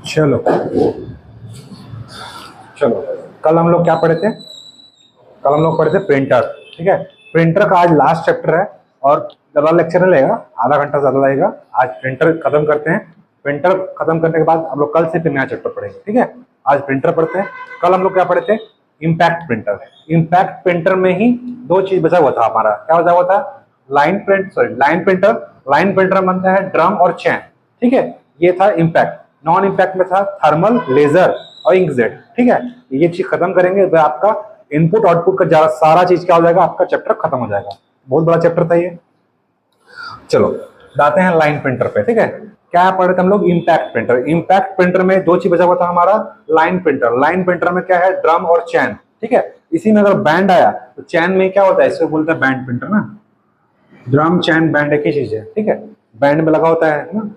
चलो चलो, कल हम लोग क्या पढ़े थे? कल हम लोग पढ़े थे प्रिंटर। ठीक है, प्रिंटर का आज लास्ट चैप्टर है और ज़्यादा लेक्चर नहीं लगेगा, आधा घंटा ज़्यादा लगेगा। आज प्रिंटर खत्म करते हैं। प्रिंटर खत्म करने के बाद हम लोग कल से फिर नया चैप्टर पढ़ेंगे। ठीक है, आज प्रिंटर पढ़ते हैं। कल हम लोग क्या पढ़े थे? Impact printer. इम्पैक्ट प्रिंटर में ही दो चीज बचा हुआ था हमारा। क्या बचा हुआ था? Line print, sorry line printer. Line printer बनता है ड्रम और चैन। ठीक है, ये था इम्पैक्ट। नॉन इम्पैक्ट में था थर्मल, लेजर और इंकजेट। ठीक है, ये चीज खत्म करेंगे तो आपका इनपुट आउटपुट का सारा चीज क्या हो जाएगा, आपका चैप्टर खत्म हो जाएगा। बहुत बड़ा चैप्टर था ये। चलो जाते हैं लाइन प्रिंटर पे। ठीक है, क्या पढ़े थे हम लोग? Impact printer. इम्पैक्ट प्रिंटर में दो चीज बचा हुआ था हमारा, लाइन प्रिंटर। लाइन प्रिंटर में क्या है? ड्रम और चैन। ठीक है, इसी में अगर बैंड आया तो चैन में क्या होता है? इसको बोलते हैं बैंड प्रिंटर ना। ड्रम चैन बैंड एक ही चीज है। ठीक है, बैंड में लगा होता है ना।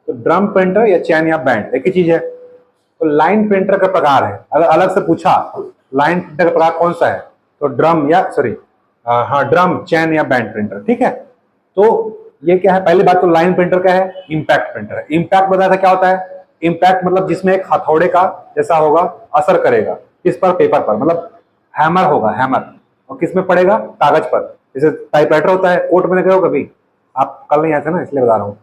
तो ड्रम प्रिंटर या चैन या बैंड एक ही चीज है। तो लाइन प्रिंटर का प्रकार है, अगर अलग से पूछा लाइन प्रिंटर का प्रकार कौन सा है, तो ड्रम या सॉरी हाँ ड्रम, चैन या बैंड प्रिंटर। ठीक है, तो ये क्या है? पहली बात तो लाइन प्रिंटर क्या है? इम्पैक्ट प्रिंटर है। इम्पैक्ट बताया था क्या होता है? इम्पैक्ट मतलब जिसमें एक हथौड़े का जैसा होगा, असर करेगा किस पर? पेपर पर, मतलब हैमर होगा, हैमर। और किस में पड़ेगा? कागज पर। जैसे टाइपराइटर होता है, कोर्ट में लगे हो कभी, आप कल नहीं आए थे ना इसलिए बता रहा हूँ।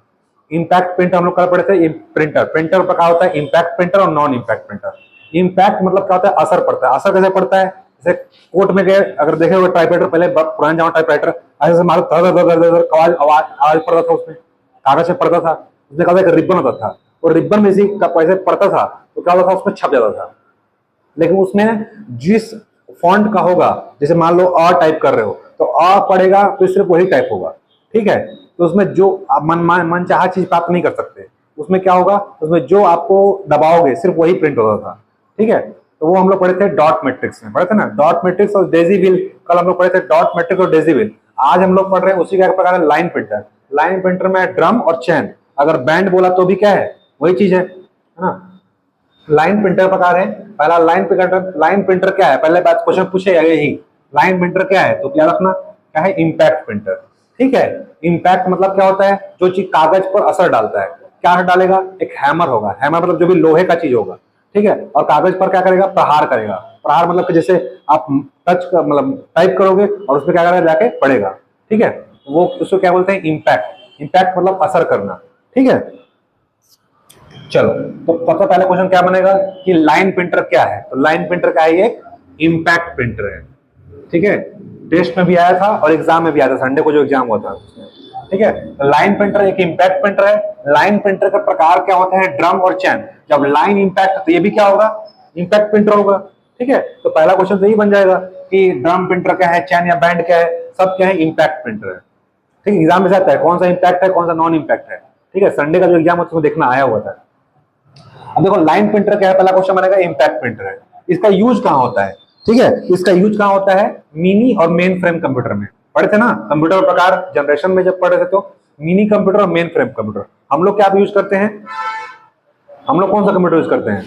इम्पैक्ट प्रिंटर हम लोग कल पढ़े थे। प्रिंटर, प्रिंटर प्रकार होता है इम्पैक्ट प्रिंटर और नॉन इम्पैक्ट प्रिंटर। इम्पैक्ट मतलब क्या होता है? असर पड़ता है। असर कैसे पड़ता है? जैसे कोर्ट में गए, अगर देखे हुए टाइपराइटर, पहले पुराने जमाना टाइपराइटर ऐसे मारो, आवाज पड़ता था उसमें, कागज से पड़ता था। उसमें क्या होता है? एक रिबन होता था, और रिबन में पैसे पड़ता था तो क्या होता था? उसमें छप जाता था। लेकिन उसमें जिस फॉन्ट का होगा, जैसे मान लो अ टाइप कर रहे हो तो अ पड़ेगा तो सिर्फ वही टाइप होगा। ठीक है, तो उसमें जो आप मन चाहा चीज प्राप्त नहीं कर सकते। उसमें क्या होगा? उसमें जो आपको दबाओगे सिर्फ वही प्रिंट होता था। ठीक है, तो वो हम लोग पढ़े थे डॉट मैट्रिक्स में, पढ़े थे ना, डॉट मैट्रिक्स और डेजीविल। कल हम लोग पढ़े थे डॉट मैट्रिक्स और डेजीविल। आज हम लोग पढ़ रहे हैं उसी का एक प्रकार है लाइन प्रिंटर। लाइन प्रिंटर में ड्रम और चैन। अगर बैंड बोला तो भी क्या है? वही चीज है ना। लाइन प्रिंटर प्रकार है। पहला लाइन प्रिंटर। लाइन प्रिंटर क्या है? पहले बात क्वेश्चन पूछेगा यही, लाइन प्रिंटर क्या है? तो क्या रखना क्या है? Impact printer. ठीक है, इम्पैक्ट मतलब क्या होता है? जो चीज कागज पर असर डालता है। क्या असर डालेगा? एक हैमर होगा। हैमर मतलब जो भी लोहे का चीज होगा। ठीक है, और कागज पर क्या करेगा? प्रहार करेगा। प्रहार मतलब कि जैसे आप टच मतलब टाइप करोगे और उसमें क्या करेगा? जाके पड़ेगा। ठीक है, वो उसको क्या बोलते हैं? इम्पैक्ट। इम्पैक्ट मतलब असर करना। ठीक है, चलो तो सबसे पहला क्वेश्चन क्या बनेगा कि लाइन प्रिंटर क्या है? तो लाइन प्रिंटर का है एक इम्पैक्ट प्रिंटर है। ठीक है, टेस्ट में भी आया था और एग्जाम में भी आया था, संडे को जो एग्जाम हुआ था। ठीक है, तो लाइन प्रिंटर एक इम्पैक्ट प्रिंटर है। लाइन प्रिंटर का प्रकार क्या होता है? ड्रम और चैन। जब लाइन इम्पैक्ट तो ये भी क्या होगा? इम्पैक्ट प्रिंटर होगा। ठीक है, तो पहला क्वेश्चन तो यही बन जाएगा कि ड्रम प्रिंटर क्या है, चैन या बैंड क्या है, सब क्या है? इम्पैक्ट प्रिंटर है। ठीक है, एग्जाम में आता है कौन सा इम्पैक्ट है, कौन सा नॉन इम्पैक्ट है। ठीक है, संडे का जो एग्जाम उसमें देखना आया हुआ था। अब देखो लाइन प्रिंटर क्या है, पहला क्वेश्चन बनेगा इम्पैक्ट प्रिंटर है। इसका यूज कहां होता है? ठीक है, इसका यूज कहां होता है? मिनी और मेन फ्रेम कंप्यूटर में। पढ़े थे ना कंप्यूटर प्रकार जनरेशन में, जब पढ़े थे तो मिनी कंप्यूटर और मेन फ्रेम कंप्यूटर। हम लोग क्या यूज करते हैं? हम लोग कौन सा कंप्यूटर यूज करते हैं?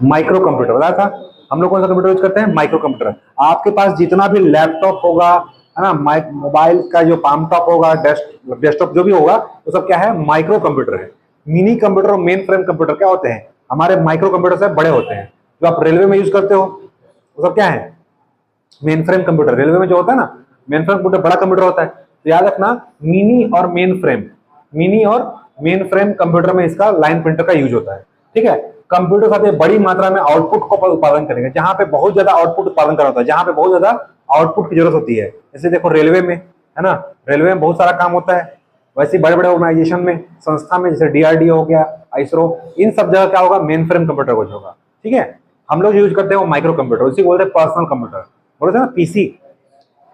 Micro computer. बताया था हम लोग कौन सा कंप्यूटर यूज करते हैं? Micro computer. आपके पास जितना भी लैपटॉप होगा है ना, मोबाइल का जो पाम टॉप होगा, डेस्कटॉप जो भी होगा, वो सब क्या है? माइक्रो कंप्यूटर है। मिनी कंप्यूटर और मेन फ्रेम कंप्यूटर क्या होते हैं? हमारे माइक्रो कंप्यूटर से बड़े होते हैं। जो आप रेलवे में यूज करते हो वो सब क्या है? Main frame computer. रेलवे में जो होता है ना, मेन फ्रेम कंप्यूटर बड़ा कंप्यूटर होता है। तो याद रखना मिनी और मेन फ्रेम, मिनी और मेन फ्रेम कंप्यूटर में इसका लाइन प्रिंटर का यूज होता है। ठीक है, कंप्यूटर साथ बड़ी मात्रा में आउटपुट को उत्पादन करेंगे। जहां पे बहुत ज्यादा आउटपुट उत्पादन करना होता है, जहां पे बहुत ज्यादा आउटपुट की जरूरत होती है, जैसे देखो रेलवे में है ना, रेलवे में बहुत सारा काम होता है। वैसे बड़े बड़े ऑर्गेनाइजेशन में, संस्था में, जैसे डीआरडीओ हो गया, आईएसआरओ, इन सब जगह क्या होगा? मेन फ्रेम कंप्यूटर कुछ होगा। ठीक है, हम लोग यूज करते हैं वो माइक्रो कंप्यूटर, उसी बोलते हैं पर्सनल कंप्यूटर। बोलते हैं ना पीसी,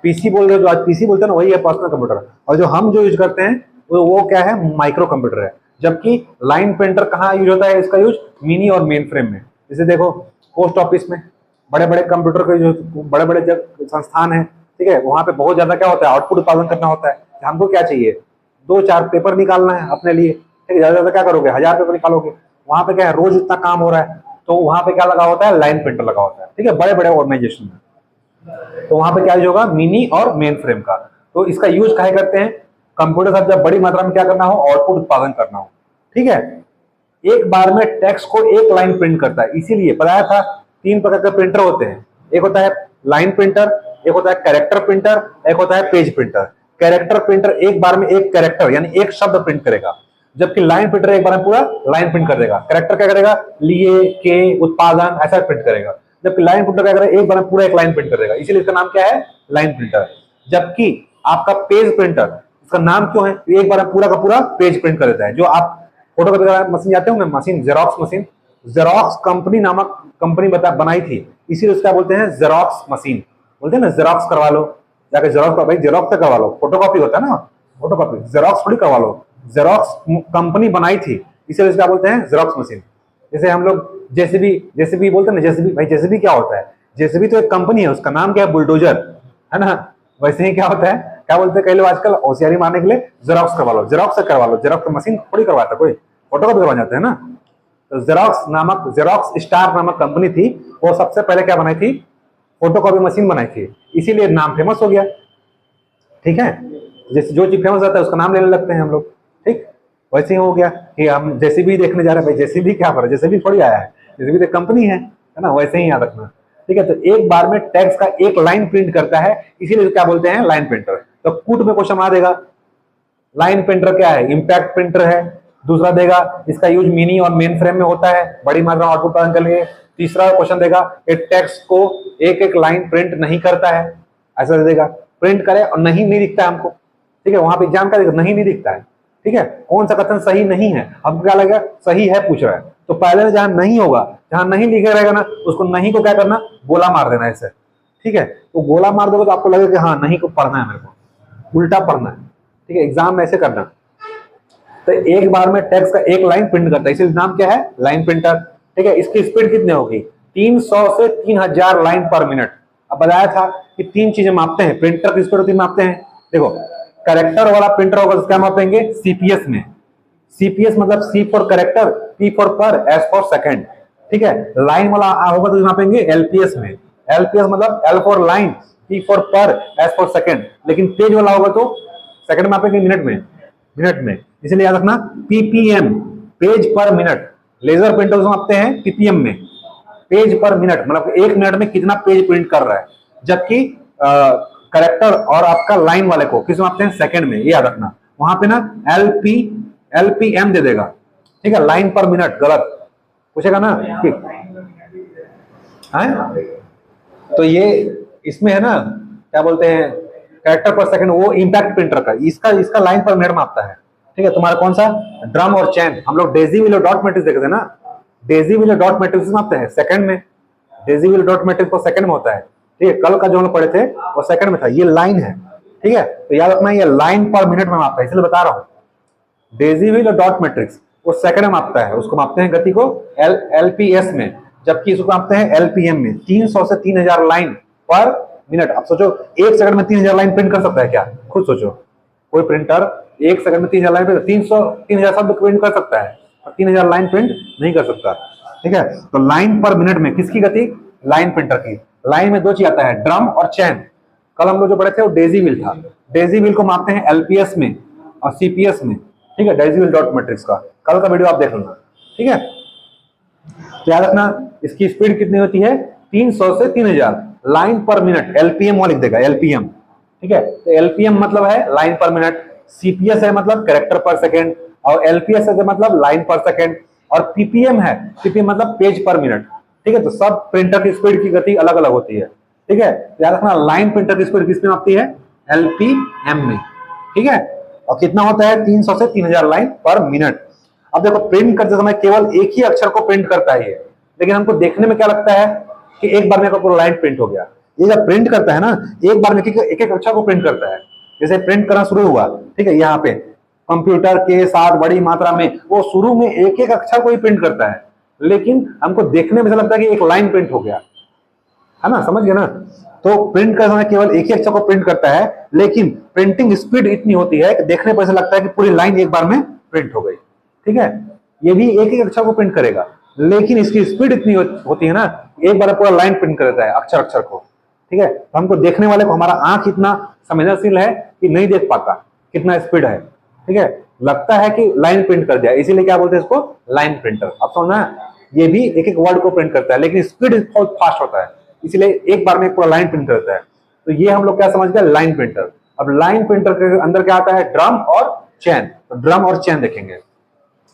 पीसी बोल रहे हो, जो आज पीसी बोलते हैं ना, वही है पर्सनल कंप्यूटर। और जो हम जो यूज करते हैं वो क्या है? माइक्रो कंप्यूटर है। जबकि लाइन प्रिंटर कहाँ यूज होता है? इसका यूज मिनी और मेन फ्रेम में। जैसे देखो पोस्ट ऑफिस में बड़े बड़े कंप्यूटर के जो बड़े बड़े संस्थान है, ठीक है, वहां पे बहुत ज्यादा क्या होता है? आउटपुट उत्पादन करना होता है। हमको क्या चाहिए? 2-4 पेपर निकालना है अपने लिए। ठीक है, ज्यादा ज्यादा क्या करोगे? 1000 पेपर निकालोगे। वहां पे क्या है? रोज इतना काम हो रहा है, तो वहां पे क्या लगा होता है? लाइन प्रिंटर लगा होता है। ठीक है, बड़े बड़े ऑर्गेनाइजेशन में तो वहां पे क्या यूज होगा? मिनी और मेन फ्रेम का। तो इसका यूज काहे करते हैं? कंप्यूटर साथ जब बड़ी मात्रा में क्या करना हो? आउटपुट उत्पादन करना हो। ठीक है, एक बार में टेक्स्ट को एक लाइन प्रिंट करता है। इसीलिए बताया था 3 प्रकार के प्रिंटर होते हैं। एक होता है लाइन प्रिंटर, एक होता है कैरेक्टर प्रिंटर, एक होता है पेज प्रिंटर। कैरेक्टर प्रिंटर एक बार में एक कैरेक्टर यानी एक शब्द प्रिंट करेगा, जबकि लाइन प्रिंटर एक बार में पूरा लाइन प्रिंट कर देगा। कैरेक्टर क्या करेगा, लिए, के, उत्पादन ऐसा प्रिंट करेगा, जबकि लाइन प्रिंटर क्या करेगा, एक बार में पूरा एक लाइन प्रिंट कर देगा। इसीलिए इसका नाम क्या है, लाइन प्रिंटर। जबकि आपका पेज प्रिंटर, इसका नाम क्यों है, एक बार में पूरा का पूरा पेज प्रिंट कर देता है। जो आप फोटोकॉपी मशीन जाते हो, machine xerox machine, xerox company नामक कंपनी बनाई थी, इसीलिए उसका बोलते हैं जेरोक्स मशीन। बोलते हैं ना जेरोक्स करवा लो, जाके जेरोक्स, भाई जेरोक्स तो करवा लो, फोटोकॉपी होता है ना, फोटोकॉपी, जेरोक्स थोड़ी करवा लो। जेरोक्स कंपनी बनाई थी, इसीलिए इसका बोलते हैं जेरोक्स मशीन। जैसे हम लोग जेसीबी बोलते हैं ना, जेसीबी, भाई जेसीबी क्या होता है, जेसीबी तो एक कंपनी है, उसका नाम क्या है, बुलडोजर, है ना। वैसे ही क्या होता है, क्या बोलते हैं कई लोग आजकल होशियारी मारने के लिए, जेरोक्स करवा लो, जेरोक्स से करवा लो। जेरोक्स मशीन थोड़ी करवाता कोई, फोटोकॉपी करवा जाते हैं ना। तो जेरोक्स स्टार नामक कंपनी थी, वो सबसे पहले क्या बनाई थी, फोटोकॉपी मशीन बनाई थी, इसीलिए नाम फेमस हो गया। ठीक है, जैसे जो चीज फेमस रहता है उसका नाम लेने लगते हैं हम लोग। ठीक, वैसे ही हो गया कि हम जेसीबी देखने जा रहे हैं, भाई जेसीबी क्या पर, जेसीबी थोड़ी आया है, जेसीबी तो कंपनी है ना, वैसे ही याद रखना। ठीक है, तो एक बार में टेक्स्ट का एक लाइन प्रिंट करता है, इसीलिए क्या बोलते हैं, लाइन प्रिंटर। तो कूट में क्वेश्चन आ देगा, लाइन प्रिंटर क्या है, इंपैक्ट प्रिंटर है। दूसरा देगा, इसका यूज मिनी और मेन फ्रेम में होता है, बड़ी मात्रा में आउटपुट प्रदान करने के लिए। तीसरा क्वेश्चन देगा, एक टेक्स्ट को एक एक लाइन प्रिंट नहीं करता है, ऐसा देगा, प्रिंट करे और नहीं दिखता है हमको। ठीक है, वहां पे एग्जाम का नहीं दिखता है। ठीक है, कौन सा कथन सही नहीं है, हमको क्या लगेगा, सही है पूछ रहा है, तो पहले जहां नहीं होगा, जहां नहीं लिखे रहेगा ना, उसको नहीं को क्या करना, गोला मार देना ऐसे। ठीक है, तो गोला मार दोगे तो आपको लगेगा कि हाँ नहीं को पढ़ना है, मेरे को उल्टा पढ़ना है। ठीक है, एग्जाम में ऐसे करना। तो एक बार में टेक्स्ट का एक लाइन प्रिंट करता है, इसलिए नाम क्या है, लाइन प्रिंटर। ठीक है, इसकी स्पीड कितनी होगी, 300 से 3000 लाइन पर मिनट। अब बताया था कि 3 चीजें मापते हैं, प्रिंटर की स्पीड मापते हैं। देखो, कैरेक्टर वाला प्रिंटर होगा तो क्या मापेंगे, सीपीएस में। सीपीएस मतलब सी फॉर कैरेक्टर, पी फॉर पर, एस फॉर सेकंड। ठीक है, लाइन वाला होगा तो मापेंगे एलपीएस में। एलपीएस मतलब L for line, P for पर, एस फॉर सेकंड। लेकिन पेज वाला होगा तो सेकंड मापेंगे, मिनट में, मिनट में। इसलिए याद रखना, पीपीएम, पेज पर मिनट। लेजर प्रिंटर मापते हैं पीपीएम में, पेज पर मिनट, मतलब 1 मिनट में कितना पेज प्रिंट कर रहा है। जबकि करेक्टर और आपका लाइन वाले को किस मापते हैं, सेकंड में, ये याद रखना। वहां पे ना एलपीएम दे देगा। ठीक है, लाइन पर मिनट गलत पूछेगा ना, ठीक है। तो ये इसमें है ना, क्या बोलते हैं, कैरेक्टर पर सेकंड, वो इंपैक्ट प्रिंटर का, इसका लाइन पर मिनट मापता है। ठीक है, तुम्हारा कौन सा, ड्रम और चैन, हम लोग डेजी विलो डॉट मैट्रिक्स देखते थे ना, डेजी विलो डॉट मैट्रिक्स मापते हैं सेकंड में, डेजी विलो डॉट मैट्रिक्स को सेकंड में होता है। ठीक है, कल का जो हम लोग पढ़े थे वो सेकंड में था, ये लाइन है। ठीक है, तो याद रखना ये लाइन पर मिनट में मापता है, इसलिए बता रहा हूं। डेजी विलो डॉट मैट्रिक्स वो सेकंड में मापता है, उसको मापते हैं गति को एलपीएस में, जबकि इसको मापते हैं एलपीएम में। 300 से 3000 लाइन पर मिनट। अब सोचो, 1 सेकंड में 3000 लाइन प्रिंट कर सकता है क्या, खुद सोचो। कोई प्रिंटर 1 सेकंड में 3000 लाइन प्रिंट, 3000 शब्द प्रिंट कर सकता है, और 3000 लाइन प्रिंट नहीं कर सकता। ठीक है, तो लाइन पर मिनट में किसकी गति, लाइन प्रिंटर की। लाइन में 2 चीज आता है, ड्रम और चैन। कल हम लोग जो पढ़े थे वो डेजी व्हील था, डेजी व्हील को मापते हैं एलपीएस में और सीपीएस में। ठीक है, डेजी व्हील डॉट मैट्रिक्स का कल का वीडियो आप देख लेना। ठीक है, तो याद रखना इसकी स्पीड कितनी होती है, 300 से 3000 लाइन पर मिनट। एलपीएम वो लिख देगा, एलपीएम। ठीक है, तो एलपीएम मतलब है लाइन पर मिनट, सीपीएस है मतलब कैरेक्टर पर सेकेंड, और एलपीएस है मतलब लाइन पर सेकेंड, और पीपीएम है, पीपीएम मतलब पेज पर मिनट। ठीक है, तो सब प्रिंटर की स्पीड की गति अलग अलग होती है। ठीक है, याद रखना लाइन प्रिंटर की स्पीड किसमें आती है, एलपीएम में। ठीक है, और कितना होता है, 300 से 3000 लाइन पर मिनट। अब देखो, प्रिंट करते समय केवल एक ही अक्षर को प्रिंट करता है ये, लेकिन हमको देखने में क्या लगता है कि एक बार में पूरा लाइन प्रिंट हो गया। ये जब प्रिंट करता है ना, एक बार में एक एक अक्षर को प्रिंट करता है। जैसे प्रिंट करना शुरू हुआ, ठीक है, यहाँ पे कंप्यूटर के साथ बड़ी मात्रा में, वो शुरू में एक एक अक्षर को ही प्रिंट करता है, लेकिन हमको देखने में ऐसा लगता है कि एक लाइन प्रिंट हो गया, है ना, समझ गए ना। तो प्रिंट करते समय केवल एक ही अक्षर को प्रिंट करता है, लेकिन प्रिंटिंग स्पीड इतनी होती है कि देखने पर ऐसा लगता है कि पूरी लाइन एक बार में प्रिंट हो गई। ठीक है, ये भी एक एक अक्षर को प्रिंट करेगा, लेकिन इसकी स्पीड इतनी होती है ना, एक बार पूरा लाइन प्रिंट कर देता है अक्षर अक्षर को। ठीक है, तो हमको देखने वाले को, हमारा आंख इतना संवेदनशील है कि नहीं देख पाता कितना स्पीड है। ठीक है, लगता है कि लाइन प्रिंट कर दिया, इसीलिए क्या बोलते हैं इसको, लाइन प्रिंटर। अब समझना है, ये भी एक एक वर्ड को प्रिंट करता है, लेकिन स्पीड बहुत फास्ट होता है, इसलिए एक बार में पूरा लाइन प्रिंट करता है। तो ये हम लोग क्या समझ गए, लाइन प्रिंटर। अब लाइन प्रिंटर के अंदर क्या आता है, ड्रम और चैन। तो ड्रम और चैन देखेंगे।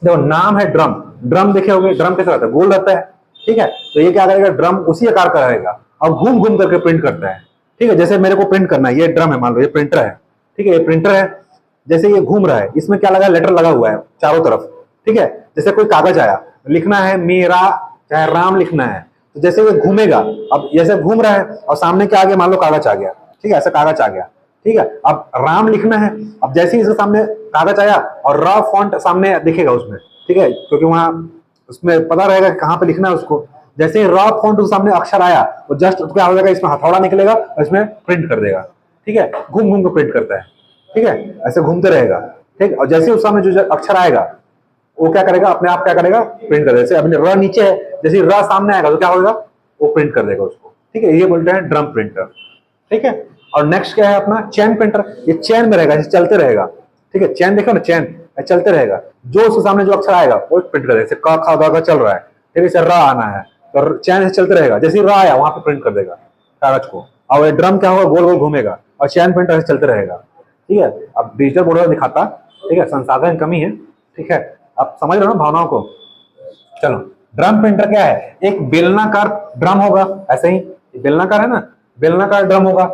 देखो नाम है ड्रम, ड्रम देखे होंगे, ड्रम कैसा रहता है, गोल रहता है, ठीक है। तो ये क्या करेगा, ड्रम उसी आकार का रहेगा और घूम घूम करके प्रिंट करता है, ठीक है। जैसे मेरे को प्रिंट करना है, ये ड्रम है, मान लो ये प्रिंटर है, ठीक है, ये प्रिंटर है। जैसे ये घूम रहा है, इसमें क्या लगा, लेटर लगा हुआ है चारों तरफ, ठीक है। जैसे कोई कागज आया, लिखना है मेरा, चाहे राम लिखना है, तो जैसे ये घूमेगा, अब जैसे घूम रहा है और सामने क्या आ गया, मान लो कागज आ गया, ठीक है, ऐसा कागज आ गया, ठीक है। अब राम लिखना है, अब जैसे ही इसके सामने कागज आया और र फॉन्ट सामने दिखेगा उसमें, ठीक है, क्योंकि वहां उसमें पता रहेगा कहाँ पे लिखना है उसको। जैसे ही र फॉन्ट उसके सामने अक्षर आया, वो जस्ट क्या हो जाएगा, इसमें हथौड़ा निकलेगा और इसमें प्रिंट कर देगा, ठीक है। घूम घूम के प्रिंट करता है, ठीक है, ऐसे घूमते रहेगा, ठीक। और जैसे उस सामने जो अक्षर आएगा, वो क्या करेगा, अपने आप क्या करेगा, प्रिंट कर देगा। जैसे अपने र नीचे है, जैसे र सामने आएगा तो क्या होगा, वो प्रिंट कर देगा उसको, ठीक है। ये बोलते हैं ड्रम प्रिंटर, ठीक है। और नेक्स्ट क्या है अपना, चैन प्रिंटर। ये चैन में रहेगा, चलते रहेगा, ठीक है। चैन देखो ना, चैन चलते रहेगा, जो उसके सामने जो अक्षर आएगा वो प्रिंट कर देगा। जैसे क ख ग घ चल रहा है, ठीक है, जैसे र आना है तो चैन से चलते रहेगा, जैसे र आया वहां पे प्रिंट कर देगा कागज को। और ड्रम क्या होगा, गोल गोल घूमेगा और चैन प्रिंटर से चलते रहेगा, ठीक है। अब डिजिटल बोर्ड दिखाता, ठीक है, संसाधन कमी है, ठीक है। आप समझ रहे हो ना भावनाओं को। चलो, ड्रम प्रिंटर क्या है, एक बेलनाकार ड्रम होगा, ऐसे ही बेलनाकार है ना, बेलनाकार ड्रम होगा।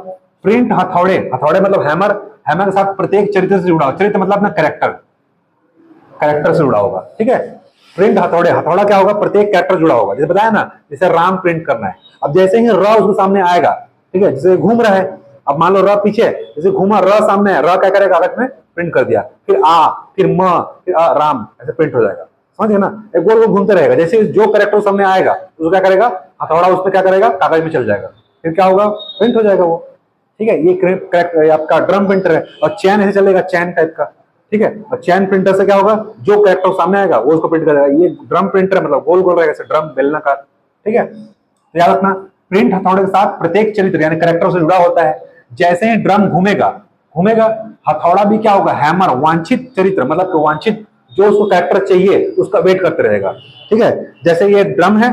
प्रिंट हथौड़े, हथौड़े मतलब हैमर, हैमर के साथ प्रत्येक चरित्र से जुड़ा होगा। चरित्र मतलब अपना कैरेक्टर, कैरेक्टर से जुड़ा होगा, ठीक है। प्रिंट हथौड़े, हथौड़ा क्या होगा, प्रत्येक कैरेक्टर जुड़ा होगा। जैसे बताया ना, जैसे राम प्रिंट करना है, अब जैसे ही र उसके सामने आएगा, ठीक है, जैसे घूम रहा है, अब मान लो र पीछे, जैसे घूमा, र सामने है, र क्या करेगा, कागज में प्रिंट कर दिया, फिर आ, फिर म, फिर राम, ऐसे प्रिंट हो जाएगा, समझ गए ना। एक गोल गोल घूमते रहेगा, जैसे जो कैरेक्टर सामने आएगा उसको क्या करेगा, हथौड़ा उस पर क्या करेगा, कागज में चल जाएगा, फिर क्या होगा, प्रिंट हो जाएगा वो, ठीक है। ये आपका ड्रम प्रिंटर है। और चैन ऐसे चलेगा, चैन टाइप का, ठीक है। और चैन प्रिंटर से क्या होगा, जो कैरेक्टर सामने आएगा वो उसको प्रिंट कर देगा। ये ड्रम प्रिंटर मतलब गोल गोल रहेगा, ड्रम बेलनाकार, ठीक है। तो याद रखना, प्रिंट हथौड़े के साथ प्रत्येक चरित्र यानी कैरेक्टर से जुड़ा होता है। जैसे ही ड्रम घूमेगा, घूमेगा, हथौड़ा भी क्या होगा, हैमर, वांछित चरित्र मतलब वांछित जो उसको कैरेक्टर चाहिए उसका वेट करते रहेगा, ठीक है। जैसे ये ड्रम है,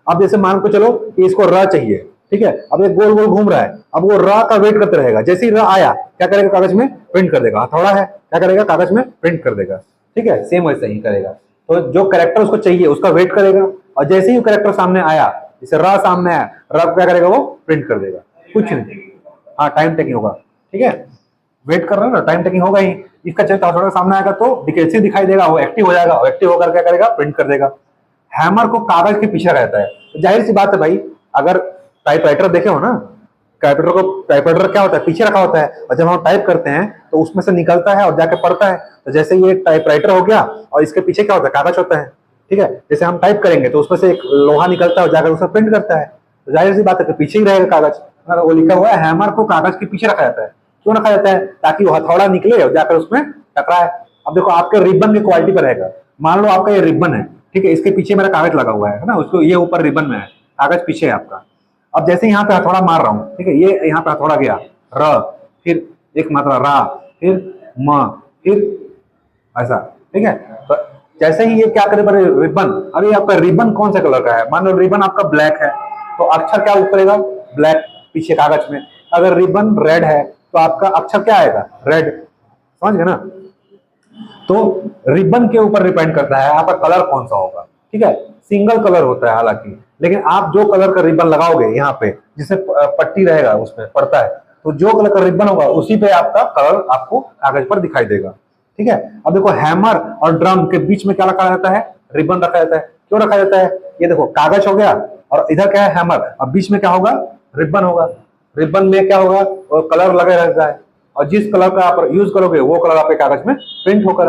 अब जैसे मान को चलो इसको र चाहिए, ठीक है। अब ये गोल गोल घूम रहा है, अब वो र का वेट करते रहेगा, जैसे ही र आया क्या करेगा, कागज में प्रिंट कर देगा। हथौड़ा है, क्या करेगा, कागज में प्रिंट कर देगा, ठीक है। सेम वैसे ही करेगा। तो जो कैरेक्टर उसको चाहिए उसका वेट करेगा, और जैसे ही कैरेक्टर सामने आया, जैसे र सामने आया, र क्या करेगा, वो प्रिंट कर देगा, कुछ नहीं। हाँ, टाइम टेकिंग होगा, ठीक है, वेट कर रहा है ना, टाइम टेकिंग होगा ही। इसका चरित्र हथौड़ा सामने आएगा तो डिकेसी दिखाई देगा, वो एक्टिव हो जाएगा, एक्टिव होकर क्या करेगा, प्रिंट कर देगा। हैमर को कागज के पीछे रहता है, तो जाहिर सी बात है भाई, अगर टाइपराइटर देखे हो ना, टाइपराइटर क्या होता है, पीछे रखा होता है, और जब हम टाइप करते हैं तो उसमें से निकलता है और जाके पढ़ता है। तो जैसे ये टाइपराइटर हो गया और इसके पीछे क्या होता है, कागज होता है, ठीक है। जैसे हम टाइप करेंगे तो उसमें से एक लोहा निकलता है और जाकर उसमें प्रिंट करता है, तो जाहिर सी बात है कि पीछे ही रहेगा कागज। वो लिखा हुआ है, हैमर को कागज के पीछे रखा जाता है। क्यों रखा जाता है, ताकि वो हथौड़ा निकले और जाकर उसमें टकराए। अब देखो, आपके रिबन की क्वालिटी पर रहेगा। मान लो आपका ये रिबन है, ठीक है, इसके पीछे मेरा कागज लगा हुआ है ना, उसको ये ऊपर रिबन में है, कागज पीछे है आपका। अब जैसे यहाँ पे हथौड़ा मार रहा हूँ, ठीक है, ये यहाँ पे हथौड़ा गया, र, फिर एक मात्रा रा, फिर म, फिर ऐसा, ठीक है। तो जैसे ही ये क्या करे, रिबन, अरे आपका रिबन कौन सा कलर का है, मान लो रिबन आपका ब्लैक है, तो अक्षर क्या करेगा, ब्लैक पीछे कागज में। अगर रिबन रेड है तो आपका अक्षर क्या आएगा, रेड, समझ गए ना। तो रिबन के ऊपर डिपेंड करता है आपका कलर कौन सा होगा, ठीक है। सिंगल कलर होता है हालांकि, लेकिन आप जो कलर का रिबन लगाओगे यहाँ पे, जिससे पट्टी रहेगा उसमें पड़ता है, तो जो कलर का रिबन होगा उसी पे आपका कलर आपको कागज पर दिखाई देगा, ठीक है। अब देखो, हैमर और ड्रम के बीच में क्या रखा जाता है, रिबन रखा जाता है। क्यों रखा जाता है, ये देखो, कागज हो गया और इधर क्या है, हैमर, अब बीच में क्या होगा, रिबन होगा। रिबन में क्या होगा, कलर लगे रहता है, और जिस कलर का आप यूज करोगे वो कलर आपके कागज में प्रिंट होकर।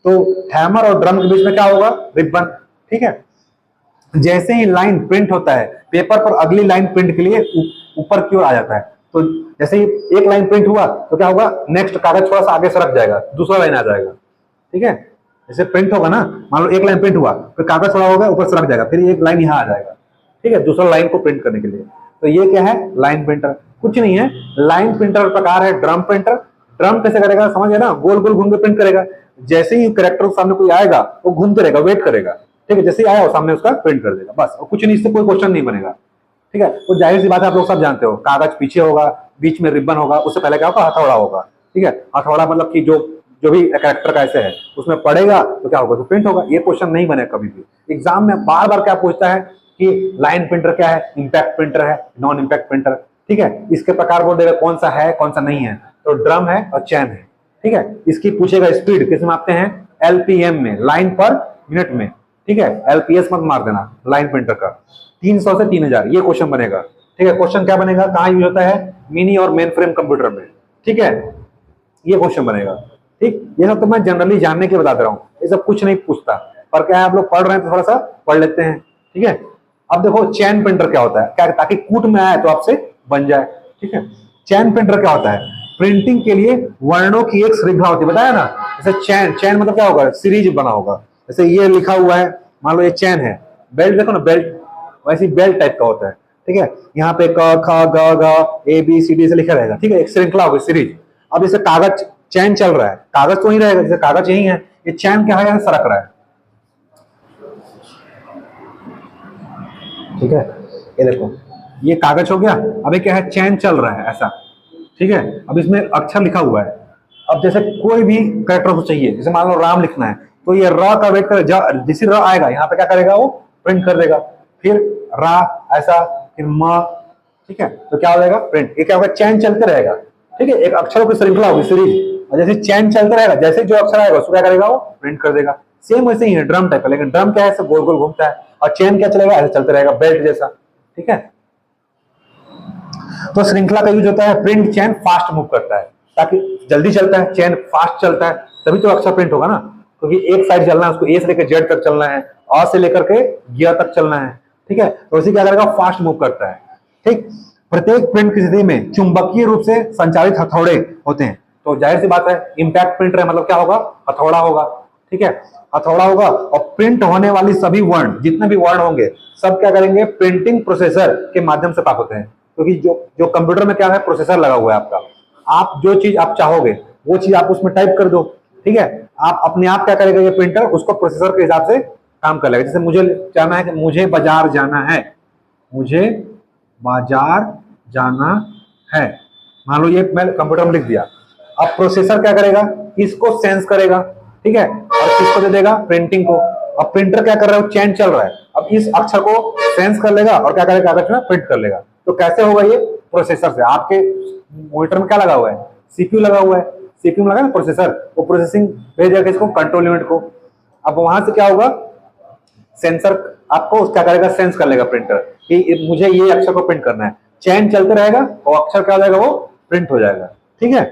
तो हैमर और ड्रम के बीच में क्या होगा, रिबन, ठीक है। जैसे ही लाइन प्रिंट होता है, पेपर पर अगली लाइन प्रिंट के लिए ऊपर की ओर आ जाता है। तो जैसे ही एक लाइन प्रिंट हुआ तो क्या होगा, नेक्स्ट कागज थोड़ा सा आगे सरक जाएगा, दूसरा लाइन आ जाएगा, ठीक है। जैसे प्रिंट होगा ना, मान लो एक लाइन प्रिंट हुआ, फिर कागज थोड़ा होगा ऊपर सरक जाएगा, फिर एक लाइन यहाँ आ जाएगा, ठीक है, दूसरा लाइन को प्रिंट करने के लिए। तो ये क्या है, लाइन प्रिंटर, कुछ नहीं है। लाइन प्रिंटर प्रकार है ड्रम प्रिंटर, ड्रम कैसे करेगा, समझ गए ना, गोल गोल घूम के प्रिंट करेगा। जैसे ही करेक्टर के सामने कोई आएगा वो घूमते रहेगा, वेट करेगा, ठीक है, जैसे ही आया वो सामने उसका प्रिंट कर देगा, बस, और कुछ नहीं, इससे कोई क्वेश्चन नहीं बनेगा, ठीक है। तो जाहिर सी बात है, आप लोग सब जानते हो, कागज पीछे होगा, बीच में रिबन होगा, उससे पहले क्या होगा, हथौड़ा होगा, ठीक है। हथौड़ा मतलब कि जो जो भी कैरेक्टर का ऐसे है उसमें पड़ेगा तो क्या होगा, तो प्रिंट होगा। ये क्वेश्चन नहीं बने कभी भी एग्जाम में, बार बार क्या पूछता है कि लाइन प्रिंटर क्या है, इम्पैक्ट प्रिंटर है, नॉन इम्पैक्ट प्रिंटर, ठीक है। इसके प्रकार बोल देगा कौन सा है कौन सा नहीं है, तो ड्रम है और चैन है, ठीक है। इसकी पूछेगा स्पीड किस में मापते हैं, एलपीएम में, लाइन पर मिनट में, ठीक है। एलपीएस मत मार देना लाइन प्रिंटर का। 300 से 3000 ये क्वेश्चन बनेगा, ठीक है। क्वेश्चन क्या बनेगा, कहाँ यूज होता है, मिनी और मेन फ्रेम कंप्यूटर में, ठीक है, ये क्वेश्चन बनेगा, ठीक। ये सब तो मैं जनरली जानने के बता रहा हूँ, ये सब कुछ नहीं पूछता, पर क्या है आप लोग पढ़ रहे हैं तो थोड़ा सा पढ़ लेते हैं, ठीक है। अब देखो चैन प्रिंटर क्या होता है, क्या, ताकि कूट में आए तो आपसे बन जाए, ठीक है। चैन प्रिंटर क्या होता है, प्रिंटिंग के लिए वर्णों की एक श्रृंखला होती है, बताया ना। जैसे चैन, चैन मतलब क्या होगा, सीरीज बना होगा, जैसे ये लिखा हुआ है, मान लो ये चैन है, बेल्ट देखो ना, बेल्ट वैसे बेल्ट टाइप का होता है, ठीक है। यहाँ पे क ख ग घ ए बी सी डी से लिखा रहेगा, ठीक है, एक श्रृंखला होगी, सीरीज। अब जैसे कागज चैन चल रहा है, कागज तो वही रहेगा, जैसे कागज यही है, ये चैन क्या है, यहाँ सरक रहा है, ठीक है। ये देखो ये कागज हो गया, अब ये क्या है, चैन चल रहा है ऐसा, ठीक है। अब इसमें अक्षर लिखा हुआ है, अब जैसे कोई भी कैरेक्टर को चाहिए, जैसे मान लो राम लिखना है, तो ये र का वेट कर, जैसे र आएगा यहाँ पे क्या करेगा, वो प्रिंट कर देगा, फिर रा ऐसा, फिर म, ठीक है, तो क्या हो जाएगा, प्रिंट। ये क्या होगा, चैन चलते रहेगा, ठीक है, एक अक्षरों की श्रृंखला होगी, सीरीज, और जैसे चैन चलता रहेगा, जैसे जो अक्षर आएगा उसको क्या करेगा, वो प्रिंट कर देगा। सेम वैसे ही है ड्रम टाइप का, लेकिन ड्रम क्या है, ऐसे गोल गोल घूमता है, और चैन क्या चलेगा, ऐसे चलते रहेगा, बेल्ट जैसा, ठीक है। तो श्रृंखला का यूज होता है, प्रिंट चैन फास्ट मूव करता है, ताकि जल्दी चलता है, चैन फास्ट चलता है, तभी तो अक्षर प्रिंट होगा ना, क्योंकि एक साइड चलना है उसको, ए से लेकर जेड तक चलना है, और से लेकर के गियर तक चलना है, ठीक है। तो इसी क्या करेगा, फास्ट मूव करता है, ठीक। प्रत्येक प्रिंट की स्थिति में चुंबकीय रूप से संचालित हथौड़े होते हैं, तो जाहिर सी बात है इंपैक्ट प्रिंटर है, मतलब क्या होगा, हथौड़ा होगा, ठीक है, हथौड़ा होगा। और प्रिंट होने वाली सभी वर्ण, जितने भी वर्ण होंगे, सब क्या करेंगे, प्रिंटिंग प्रोसेसर के माध्यम से प्राप्त होते हैं, क्योंकि जो कंप्यूटर में क्या है, प्रोसेसर लगा हुआ है आपका, आप जो चीज आप चाहोगे वो चीज आप उसमें टाइप कर दो, ठीक है। आप अपने आप क्या करेगा, ये प्रिंटर उसको प्रोसेसर के हिसाब से काम कर लेगा। जैसे मुझे जाना है कि मुझे बाजार जाना है, मुझे बाजार जाना है, मान लो ये मैं कंप्यूटर में लिख दिया, अब प्रोसेसर क्या करेगा, इसको सेंस करेगा, ठीक है, और किसको दे देगा, प्रिंटिंग को। अब प्रिंटर क्या कर रहा है, चैन चल रहा है, अब इस अक्षर को सेंस कर लेगा और क्या करेगा, कागज में प्रिंट कर लेगा। तो कैसे होगा ये, प्रोसेसर से। आपके मॉनिटर में क्या लगा हुआ है, सीपीयू लगा हुआ है, सीपीयू में लगा ना प्रोसेसर, वो प्रोसेसिंग भेजेगा इसको कंट्रोल यूनिट को। अब वहां से क्या होगा, सेंसर आपको क्या करेगा, सेंस कर लेगा प्रिंटर कि मुझे ये अक्षर को प्रिंट करना है, चैन चलते रहेगा और अक्षर क्या हो जाएगा, वो प्रिंट हो जाएगा, ठीक है।